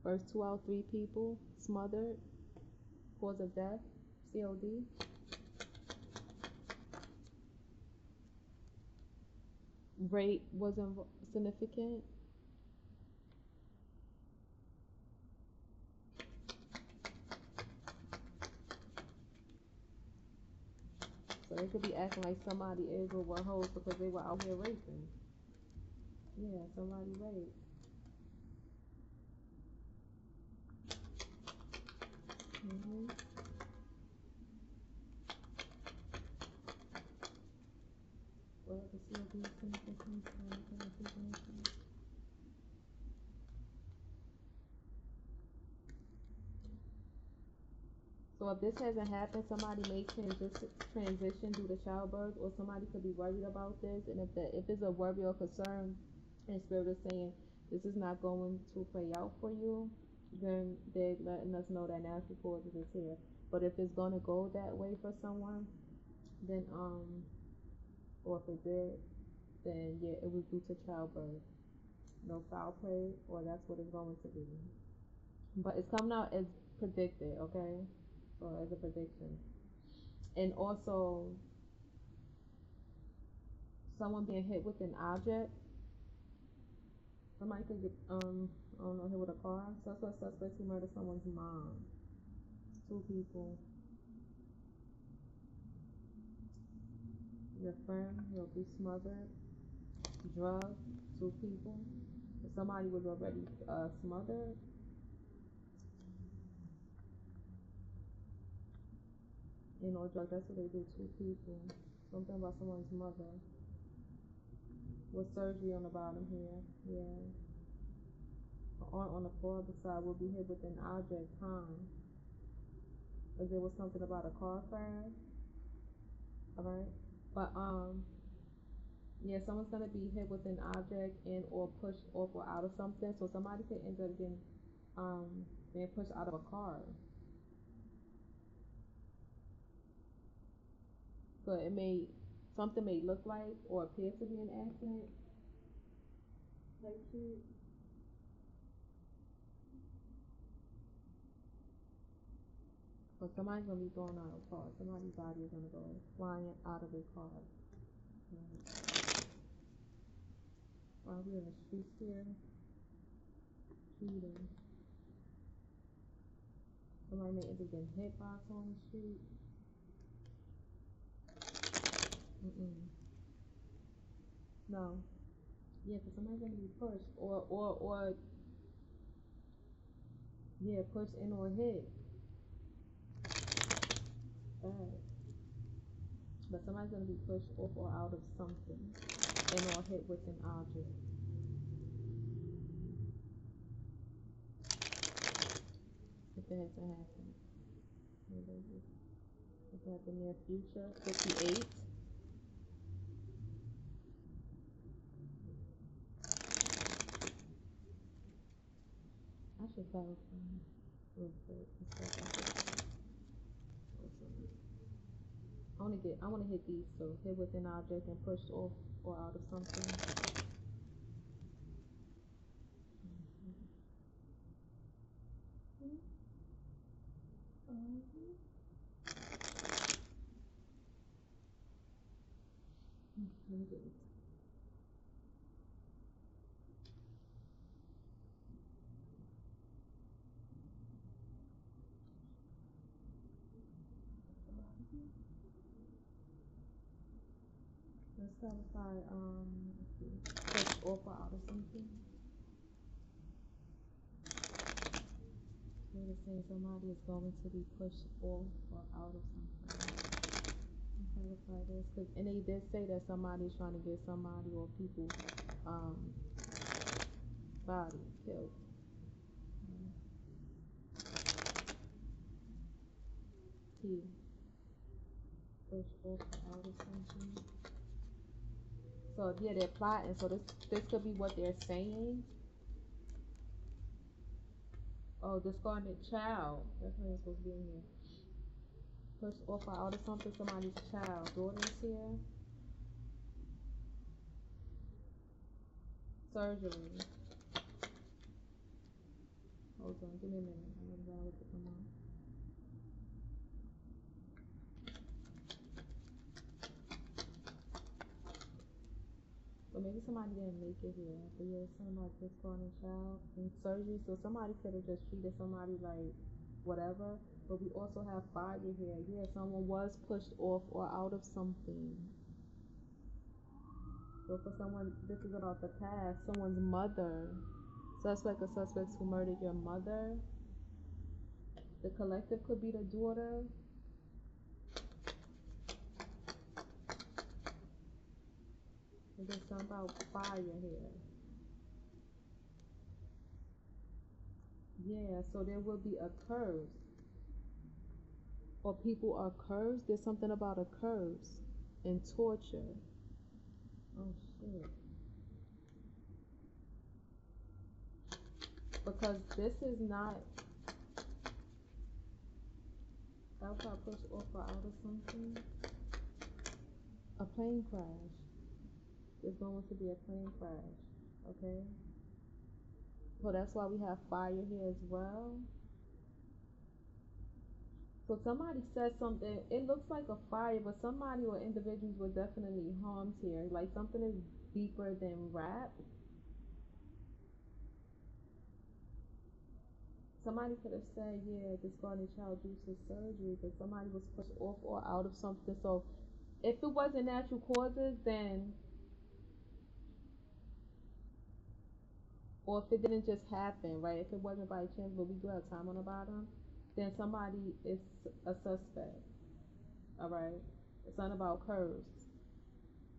First 2 out, 3 people smothered. Cause of death, COD. Rape wasn't significant. So they could be acting like somebody is or were hoes because they were out here raping. Yeah, somebody raped. Well, the COD is significant. So if this hasn't happened, somebody may transition due to childbirth, or somebody could be worried about this. And if it's a worry or concern, and Spirit is saying this is not going to play out for you, then they're letting us know that natural causes is here. But if it's gonna go that way for someone, then or if it did, then yeah, it was due to childbirth. No foul play, or that's what it's going to be. But it's coming out as predicted, okay? Or as a prediction. And also, someone being hit with an object. Somebody could get, I don't know, hit with a car. Suspects who murdered someone's mom. 2 people. Your friend will be smothered. Drugged. 2 people. If somebody was already smothered. You know, drugs, that's what they do. 2 people. Something about someone's mother. With surgery on the bottom here. Yeah. On the forward side will be hit with an object, time. If there was something about a car crash. Alright? But yeah, someone's gonna be hit with an object and or pushed off or out of something. So somebody could end up getting being pushed out of a car. So something may look like or appear to be an accident. Like shit. But somebody's gonna be thrown out of a car. Somebody's body is gonna go flying out of a car. While we're in the streets here, shooting. Somebody may end up getting hit by on the street. No. Yeah, because somebody's gonna be pushed or yeah, pushed in or hit. Bad. But somebody's gonna be pushed off or out of something and or hit with an object. If it hasn't happened. If it happened near future. 58. I should verify real quick. I want to hit these two. Hit with an object and pushed off or out of something. Let's clarify, pushed off or out of something. They're saying somebody is going to be pushed off or out of something. Clarify this, and they did say that somebody's trying to get somebody or people, body killed. He pushed off or out of something. So yeah, they're plotting. So this could be what they're saying. Oh, discarded child. That's not even supposed to be in here. Pushed off or out of something, somebody's child. Daughter's here. Surgery. Hold on, give me a minute. I'm gonna allow it to come out. So maybe somebody didn't make it here. But yeah, somebody just born a child in surgery. So somebody could have just treated somebody like whatever. But we also have fire here. Yeah, someone was pushed off or out of something. So for someone, this is about the past. Someone's mother. Suspect or suspects who murdered your mother. The collective could be the daughter. There's something about fire here. Yeah, so there will be a curse. Or people are cursed. There's something about a curse and torture. Oh shit. Because this is not outside push off or out of something. A plane crash. There's going to be a plane crash. Okay? So that's why we have fire here as well. So somebody said something, it looks like a fire, but somebody or individuals were definitely harmed here. Like something is deeper than rap. Somebody could have said, yeah, this guardian child due to surgery, but somebody was pushed off or out of something. So if it wasn't natural causes, then, or if it didn't just happen, right? If it wasn't by chance, but we do have time on the bottom, then somebody is a suspect. All right? It's not about curves.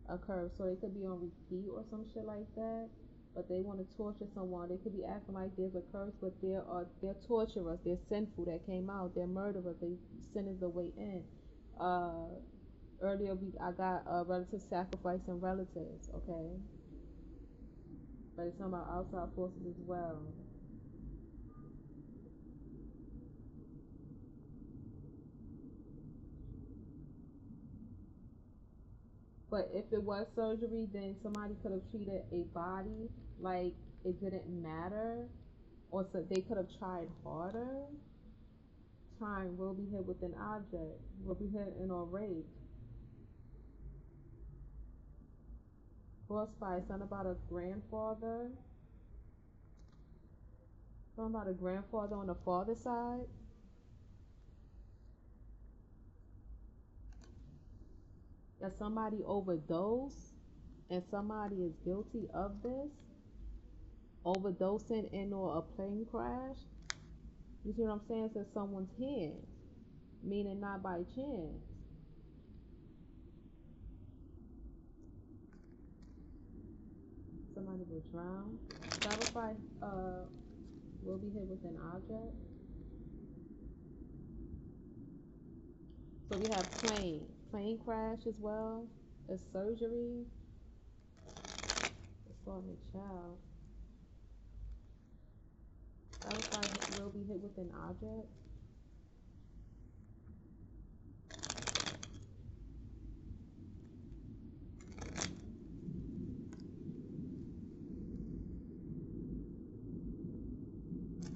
A curve. So they could be on repeat or some shit like that. But they want to torture someone. They could be acting like there's a curse, but they're torturers. They're sinful that came out. They're murderers. They sin is the way in. Earlier I got relative sacrifice and relatives. Okay, but it's talking about outside forces as well. But if it was surgery, then somebody could have treated a body like it didn't matter, or so they could have tried harder. Time will be hit with an object, will be hit in or raped. Frostbite, something about a grandfather. Something about a grandfather on the father side. That somebody overdosed and somebody is guilty of this. Overdosing and or a plane crash. You see what I'm saying? It's someone's hand. Meaning not by chance. Somebody will drown. Sacrifice will be hit with an object. So we have plane crash as well as surgery. It's on the child. Sacrifice will be hit with an object.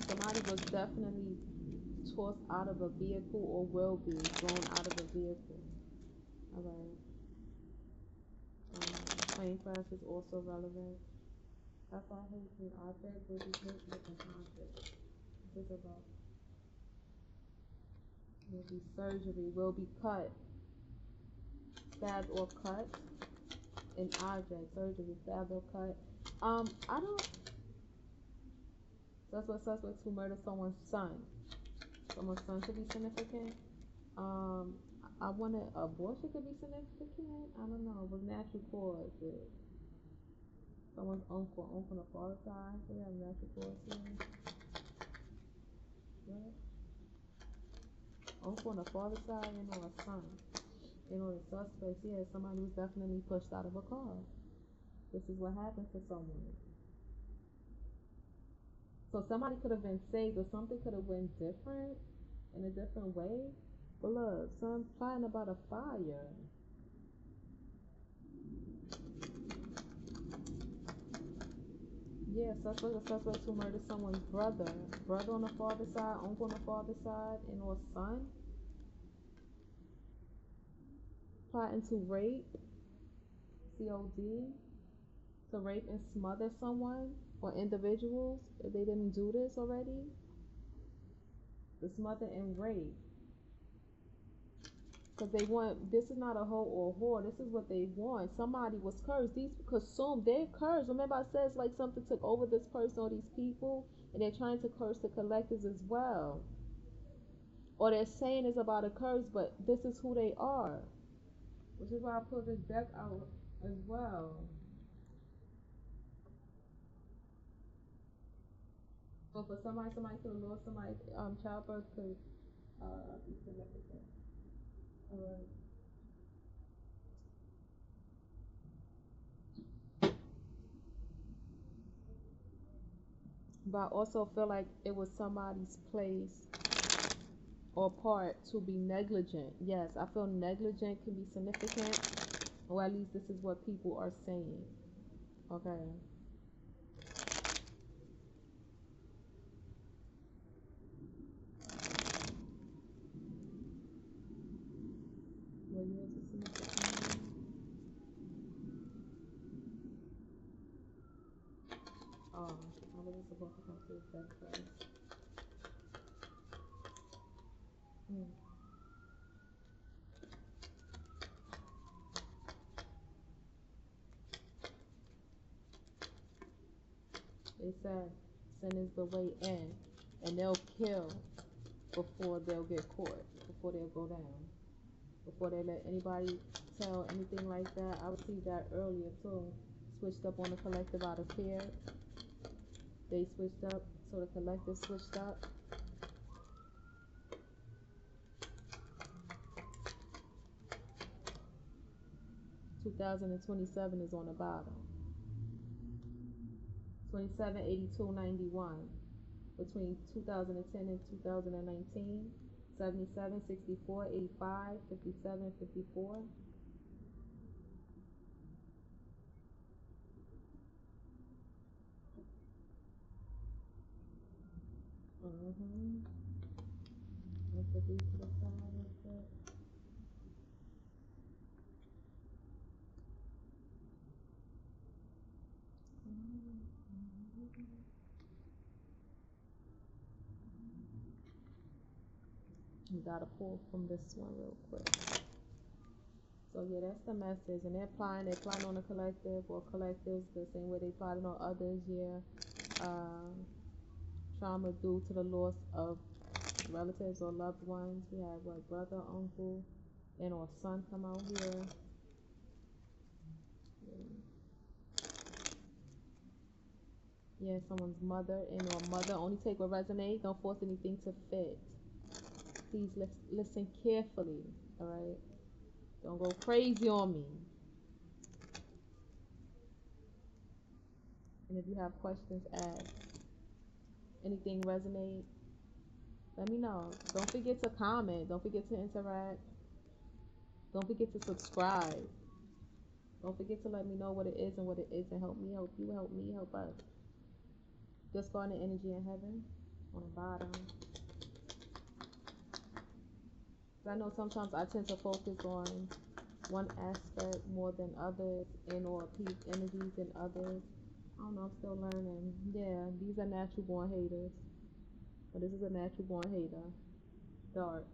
Somebody was definitely tossed out of a vehicle or will be thrown out of a vehicle. Alright. Plane crash is also relevant. That's why I hate an object will be hit with an object. This is about will be surgery, will be cut, stabbed or cut. An object, surgery, stabbed or cut. I don't. That's what suspects who murder someone's son. Someone's son could be significant. I wanted abortion could be significant. I don't know. With natural cause, someone's uncle on the father side. So we have natural cause here. What? Uncle on the father side, a son. The suspects. Yeah, somebody was definitely pushed out of a car. This is what happened to someone. So somebody could have been saved, or something could have went different in a different way. But look, sun flying about a fire. Yes, suspect who murdered someone's brother. Brother on the father's side, uncle on the father's side, and or son. Plotting to rape, COD, to rape and smother someone or individuals if they didn't do this already. The smother and rape. Because they want, this is not a hoe or a whore, this is what they want. Somebody was cursed. These consumed, they're cursed. Remember I said it's like something took over this person or these people, and they're trying to curse the collectives as well. Or they're saying it's about a curse, but this is who they are. Which is why I put this deck out as well. But for somebody could have lost somebody, childbirth could be significant. Alright. But I also feel like it was somebody's place or part to be negligent. Yes, I feel negligent can be significant, or at least this is what people are saying. Okay. Well, yours is significant. Oh, I was supposed to come to that first. They said sin is the way in, and they'll kill before they'll get caught, before they'll go down, before they let anybody tell anything like that. I received that earlier too. Switched up on the collective out of fear. They switched up, so the collective switched up. (2027) is on the bottom. 27, 82, 91. Between 2010 and 2019. 77, 64, 85, 57, 54. Let's put these to the side real quick. You gotta pull from this one real quick. So yeah, that's the message, and they're applying on a collective or collectives the same way they plotted on others. Yeah, trauma due to the loss of relatives or loved ones. We have what, brother, uncle, and or son come out here. Yeah, someone's mother and or mother. Only take what resonates. Don't force anything to fit. Please listen carefully. All right. Don't go crazy on me. And if you have questions, ask. Anything resonate, let me know. Don't forget to comment. Don't forget to interact. Don't forget to subscribe. Don't forget to let me know what it is and what it isn't. Help me, help you, help me, help us. Just go in the energy in heaven on the bottom. I know sometimes I tend to focus on one aspect more than others, and or peak energies than others. I don't know, I'm still learning. Yeah, these are natural born haters. But this is a natural born hater. Dark.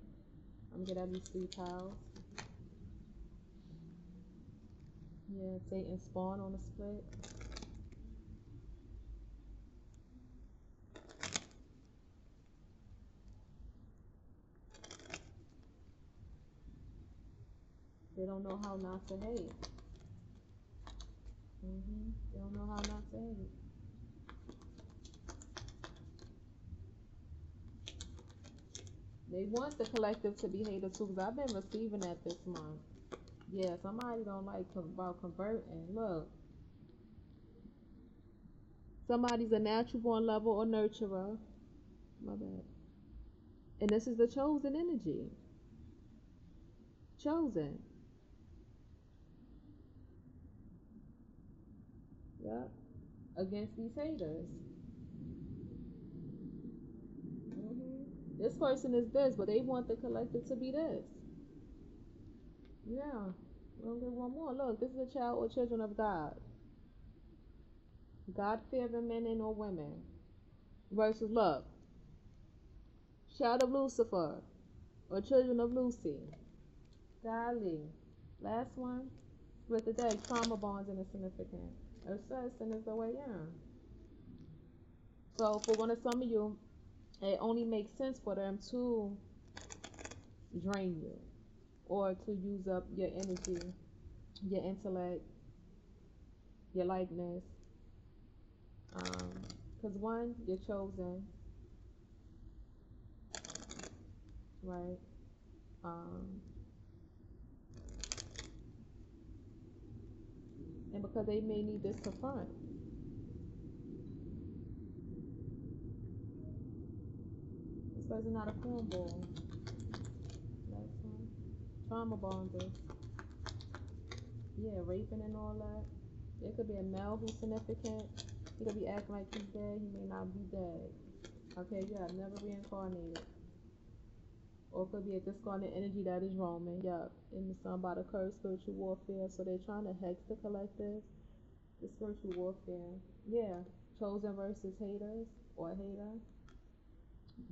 I'm gonna get at least 3 tiles. Yeah, Satan spawn on the split. They don't know how not to hate. They don't know how not to hate. They want the collective to be hated too, because I've been receiving that this month. Yeah, somebody don't like about converting. Look, somebody's a natural born lover or nurturer. My bad. And this is the chosen energy. chosen. Yeah. Against these haters. This person is this, but they want the collective to be this. Yeah. We'll get one more. Look, this is a child or children of God. God-fearing men and or women. Versus love. Child of Lucifer or children of Lucy. Golly. Last one. With the day, trauma bonds and a significant. Assassin is the way in. So for one of some of you, it only makes sense for them to drain you or to use up your energy, your intellect, your likeness. Because one, you're chosen, right? And because they may need this to front. This person not a cornball. That's one. Trauma bonders. Yeah, raping and all that. It could be a male who's significant. He could be acting like he's dead. He may not be dead. Okay, yeah, never reincarnated. Or it could be a discarded energy that is roaming. Yup. And the sun by the curse, spiritual warfare. So they're trying to hex the collective. The spiritual warfare. Yeah. Chosen versus haters or hater.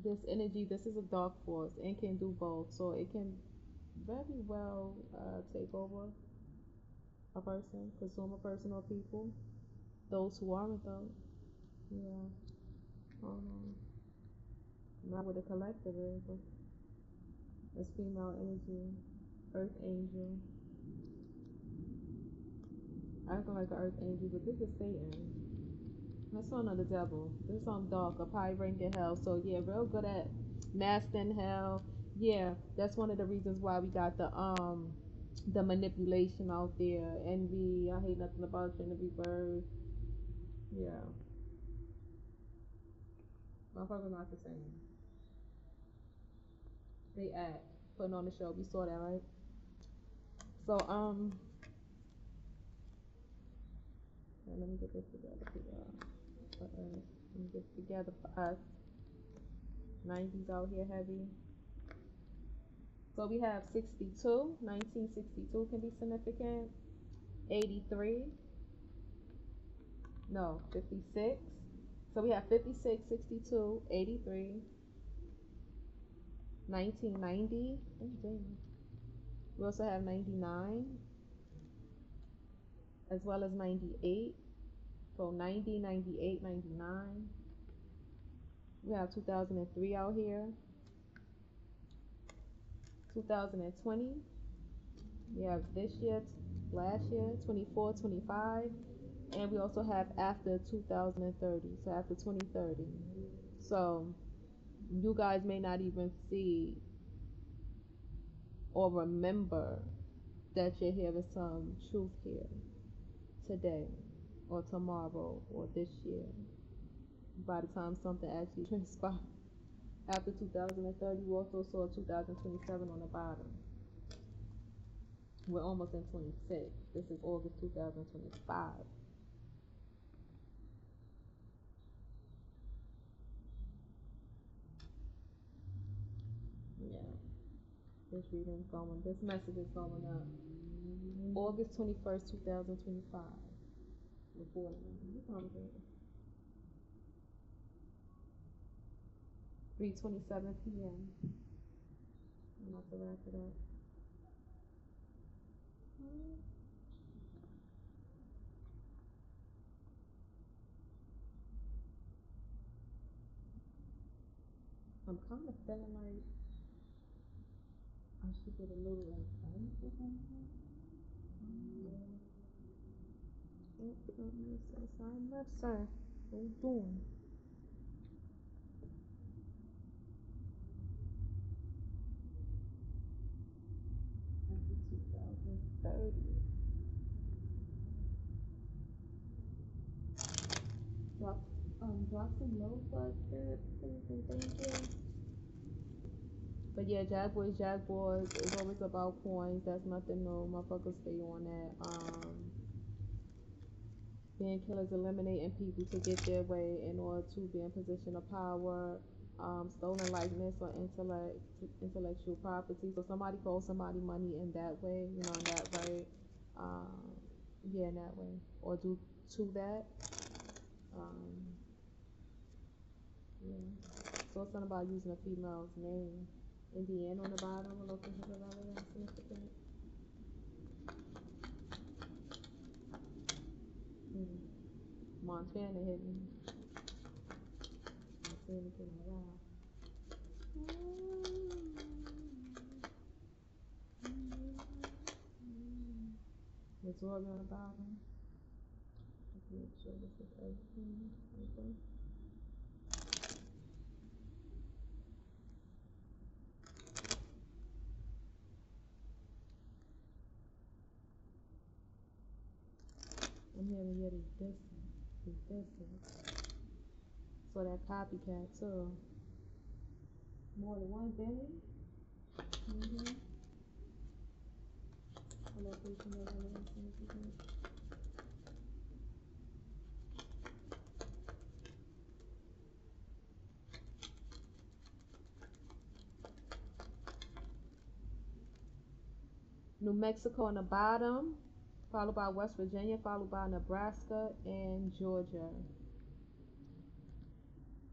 This energy, this is a dark force and can do both. So it can very well take over a person, consume a person or people. Those who aren't though. Yeah. Not with the collective is. It's female energy. Earth angel. Acting like an earth angel, but this is Satan. That's on the devil. This is on dark, a high rank in hell. So yeah, real good at mastering hell. Yeah, that's one of the reasons why we got the manipulation out there. Envy, I hate nothing about you, envy bird. Yeah. Motherfuckers not the same. They act. Putting on the show. We saw that, right? So let me get this together for y'all. Let me get it together for us. 90s out here heavy. So we have 62. 1962 can be significant. 83. No, 56. So we have 56, 62, 83, 1990. Oh, damn. We also have 99, as well as 98. So 90, 98, 99. We have 2003 out here. 2020. We have this year, last year, 24, 25. And we also have after 2030. So after 2030. So you guys may not even see or remember that you're hearing some truth here today or tomorrow or this year by the time something actually transpires. After 2030, we also saw 2027 on the bottom. We're almost in 26. This is August 2025. Yeah. This reading's going, this message is going up. August 21st, 2025. Reporting. 3:27 p.m. I'm about to wrap it up. I'm kind of feeling like I should get a little advice or something. Oh, goodness, I'm left, sir. What are you doing? After 2030. Drop some low blood there, please, and thank you. But yeah, Jack boys is always about coins. That's nothing new. Motherfuckers stay on that. Being killers, eliminating people to get their way in order to be in position of power. Stolen likeness or intellectual property. So somebody calls somebody money in that way, you know, in that way. Um, yeah, in that way. Or do to that. Um, yeah. So it's something about using a female's name. Indiana on the bottom, a location of relevance, significant. Montana hit me. Significant, wow. Missouri on the bottom. Let's make sure this is everything. Okay. I'm hearing yet is distant. So that copycat too. More than one thing. Mm-hmm. A location of relevance, significant. New Mexico on the bottom, followed by West Virginia, followed by Nebraska and Georgia.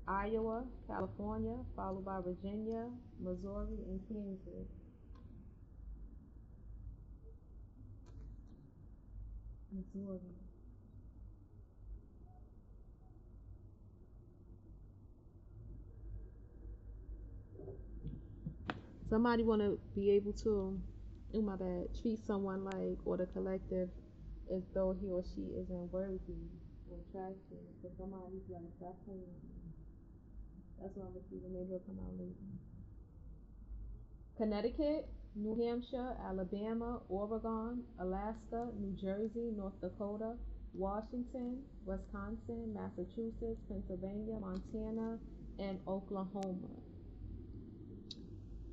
Iowa, California, followed by Virginia, Missouri, and Kansas. Missouri. Somebody want to be able to, oh my bad, treat someone like, or the collective, as though he or she isn't worthy or attractive. So somebody's like, that's what I'm receiving. Maybe it'll come out later. Connecticut, New Hampshire, Alabama, Oregon, Alaska, New Jersey, North Dakota, Washington, Wisconsin, Massachusetts, Pennsylvania, Montana, and Oklahoma.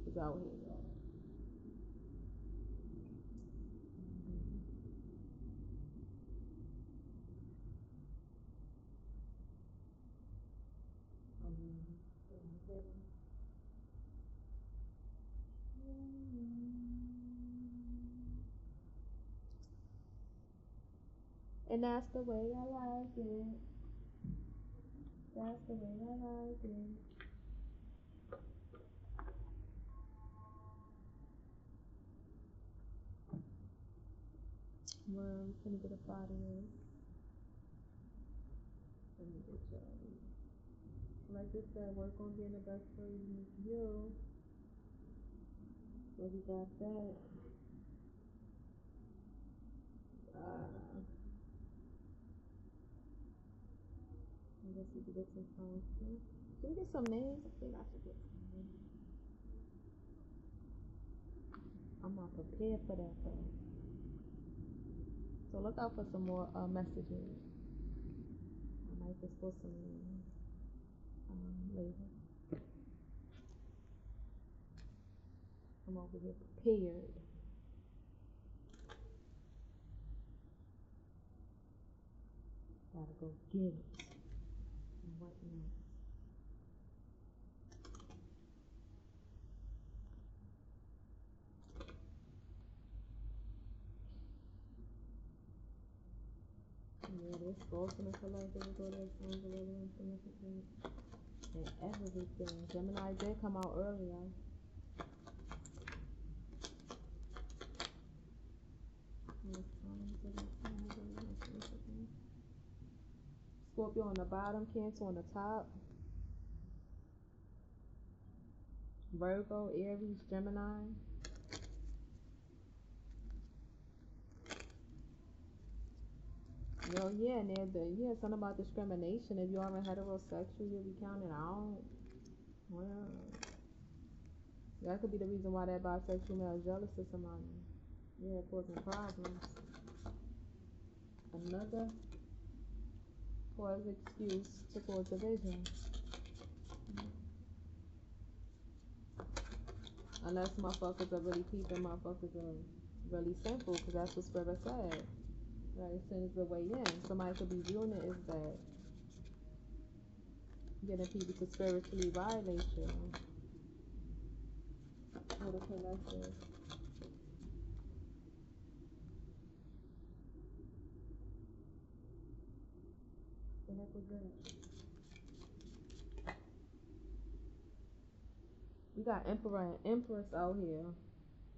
Is out here, y'all. And that's the way I like it. That's the way I like it. Well, I'm gonna get up out of here. Let me get y'all. Like I said, work on being the best version of you. So we got that. I guess we could get some songs too. Can we get some names? I think I should get some names. I'm not prepared for that though. So look out for some more messages. I might just post some names later. I'm over here prepared. Gotta go get it. And whatnot. Yeah, this goes in the collective, go there, signs of relevance, significant, and everything. Gemini did come out earlier. Scorpio on the bottom, Cancer on the top. Virgo, Aries, Gemini. Yo, yeah, and yeah, something about discrimination. If you aren't heterosexual, you'll be counted out. Well, that could be the reason why that bisexual male is jealous of somebody. Yeah, causing problems. Another cause excuse to cause division. Unless motherfuckers are really peeping, motherfuckers are really simple, because that's what Spirit said. Right? Sin is the way in. Somebody could be viewing it as that. Getting people to spiritually violate you. What a collective. The heck was that? We got Emperor and Empress out here.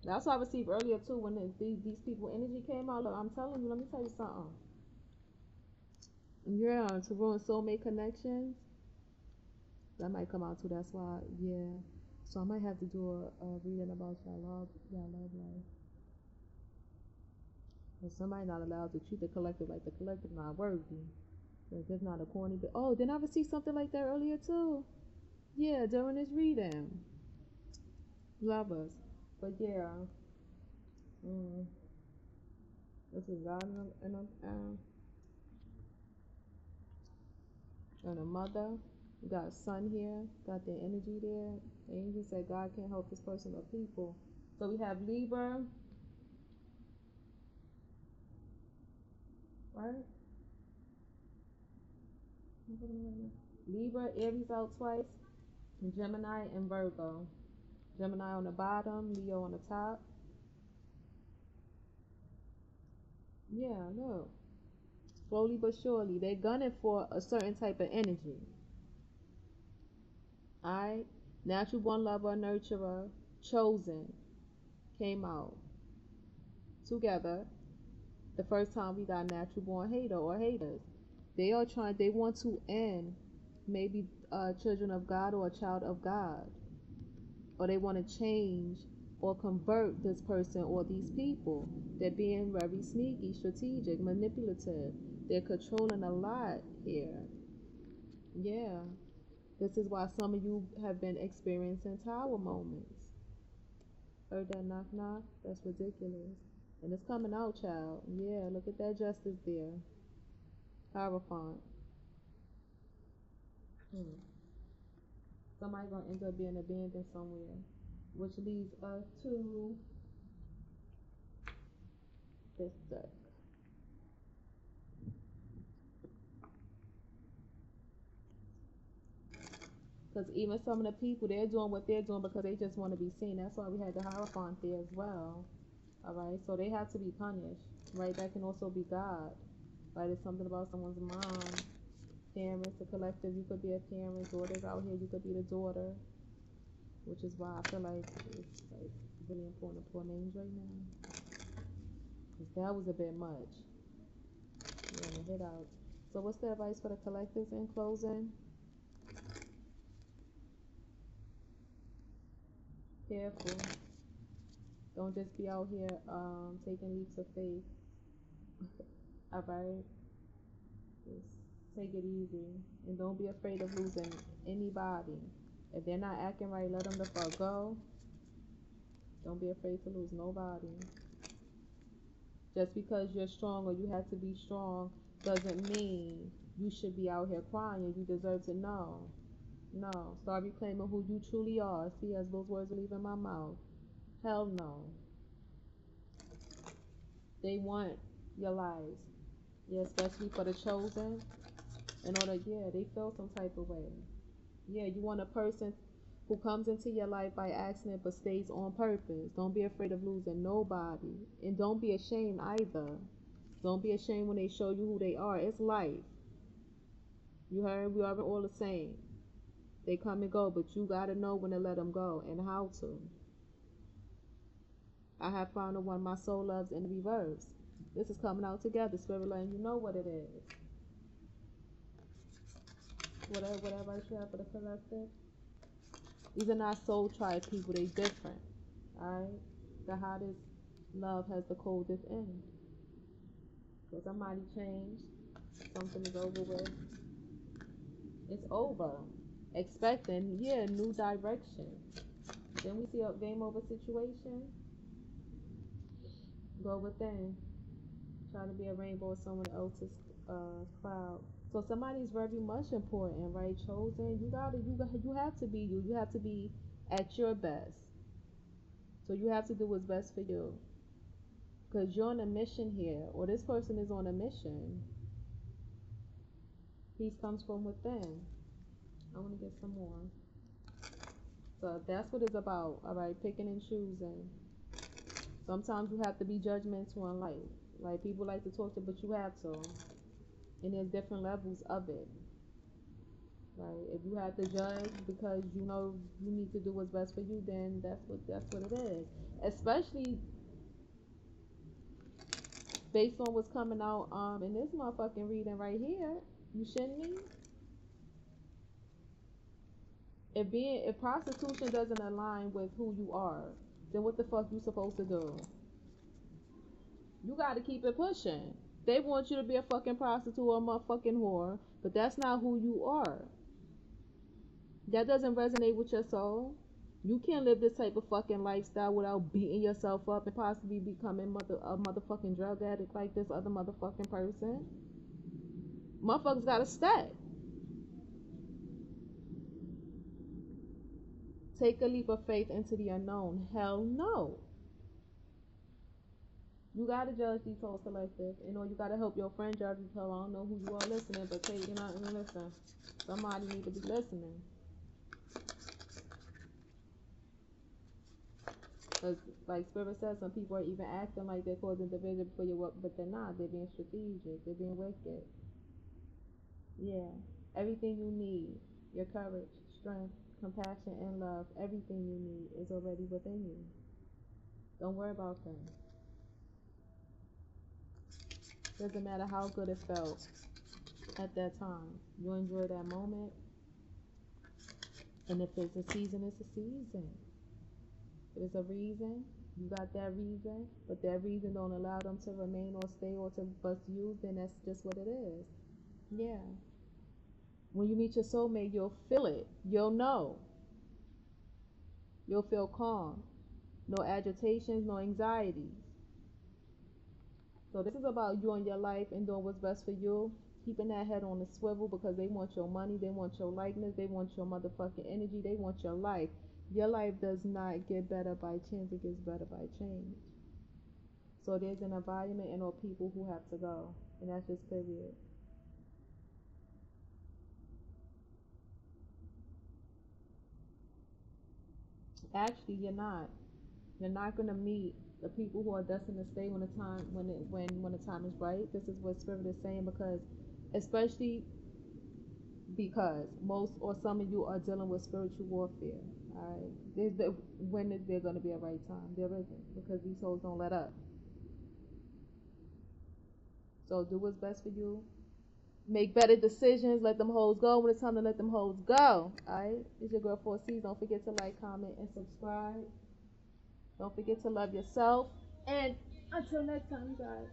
That's what I received earlier too when these people energy came out. Look, I'm telling you, let me tell you something. Yeah, to ruin soulmate connections. That might come out too. That's why, yeah. So I might have to do a reading about y'all love life. But somebody not allowed to treat the collective like the collective not worthy. Like it's not a corny bit. Oh, didn't I receive something like that earlier too? Yeah, during this reading. Lovers. But yeah. Mm, this is God and a mother. We got a son here. Got the energy there. The angel said God can't help this person but people. So we have Libra. Right? Libra, Aries out twice. Gemini and Virgo. Gemini on the bottom, Leo on the top. Yeah, look. Slowly but surely, they're gunning for a certain type of energy. Alright? Natural born lover, nurturer, chosen, came out together. The first time we got natural born hater or haters. They want to end maybe children of God or a child of God. Or they want to change or convert this person or these people. They're being very sneaky, strategic, manipulative. They're controlling a lot here. Yeah. This is why some of you have been experiencing tower moments. Heard that knock knock? That's ridiculous. And it's coming out, child. Yeah, look at that justice there. Hierophant. Somebody gonna end up being abandoned somewhere. Which leads us to this deck. Because even some of the people, they're doing what they're doing because they just want to be seen. That's why we had the Hierophant there as well. Alright, so they have to be punished. Right, that can also be God. Right, it's something about someone's mom, parents, the collective. You could be a parent, daughters out here, you could be the daughter. Which is why I feel like it's like really important to pull names right now. Because that was a bit much. Yeah, hit out. So what's the advice for the collectives in closing? Careful. Don't just be out here taking leaps of faith. Alright? Just take it easy. And don't be afraid of losing anybody. If they're not acting right, let them the fuck go. Don't be afraid to lose nobody. Just because you're strong or you have to be strong doesn't mean you should be out here crying. You deserve to know. No. Start reclaiming who you truly are. See, as those words are leaving my mouth. Hell no. They want your lives. Yeah, especially for the chosen. In order, yeah, they feel some type of way. Yeah, you want a person who comes into your life by accident but stays on purpose. Don't be afraid of losing nobody. And don't be ashamed either. Don't be ashamed when they show you who they are. It's life. You heard? We are all the same. They come and go, but you gotta know when to let them go and how to. I have found the one my soul loves in reverse. This is coming out together, Spirit letting you know what it is. Whatever you have for the collective. These are not soul tribe people, they different. Alright? The hottest love has the coldest end. So somebody changed. Something is over with. It's over. Expecting, yeah, new direction. Then we see a game over situation. Go within. Try to be a rainbow in someone else's cloud. So somebody's very much important, right? Chosen. You have to be you. You have to be at your best. So you have to do what's best for you. Because you're on a mission here, or this person is on a mission. Peace comes from within. I want to get some more. So that's what it's about, alright? Picking and choosing. Sometimes you have to be judgmental in life. Like, people like to talk to, but you have to. And there's different levels of it. Right? If you have to judge because you know you need to do what's best for you, then that's what it is. Especially based on what's coming out in this motherfucking reading right here. You shouldn't me? If prostitution doesn't align with who you are, then what the fuck you supposed to do? You gotta keep it pushing. They want you to be a fucking prostitute or a motherfucking whore, but that's not who you are. That doesn't resonate with your soul. You can't live this type of fucking lifestyle without beating yourself up and possibly becoming a motherfucking drug addict like this other motherfucking person. Motherfuckers gotta stack. Take a leap of faith into the unknown. Hell no. You gotta judge these whole collective. You know, you gotta help your friend judge these whole. I don't know who you are listening, but take, you know, listen. Somebody need to be listening. Because, like Spirit says, some people are even acting like they're causing division for your work, but they're not. They're being strategic. They're being wicked. Yeah. Everything you need, your courage, strength, compassion, and love, everything you need is already within you. Don't worry about them. Doesn't matter how good it felt at that time. You enjoy that moment. And if it's a season, it's a season. If it's a reason, you got that reason, but that reason don't allow them to remain or stay or to bust you, then that's just what it is. Yeah. When you meet your soulmate, you'll feel it. You'll know. You'll feel calm. No agitations, no anxieties. So this is about you and your life and doing what's best for you. Keeping that head on the swivel because they want your money, they want your likeness, they want your motherfucking energy, they want your life. Your life does not get better by chance, it gets better by change. So there's an environment and or people who have to go. And that's just period. Actually, you're not. You're not gonna meet the people who are destined to stay when the time is right. This is what Spirit is saying because especially because most or some of you are dealing with spiritual warfare. Alright. When is there gonna be a right time? There isn't, because these souls don't let up. So do what's best for you. Make better decisions. Let them hoes go when it's time to let them hoes go. Alright? It's your girl Phorcees. Don't forget to like, comment, and subscribe. Don't forget to love yourself. And until next time, you guys.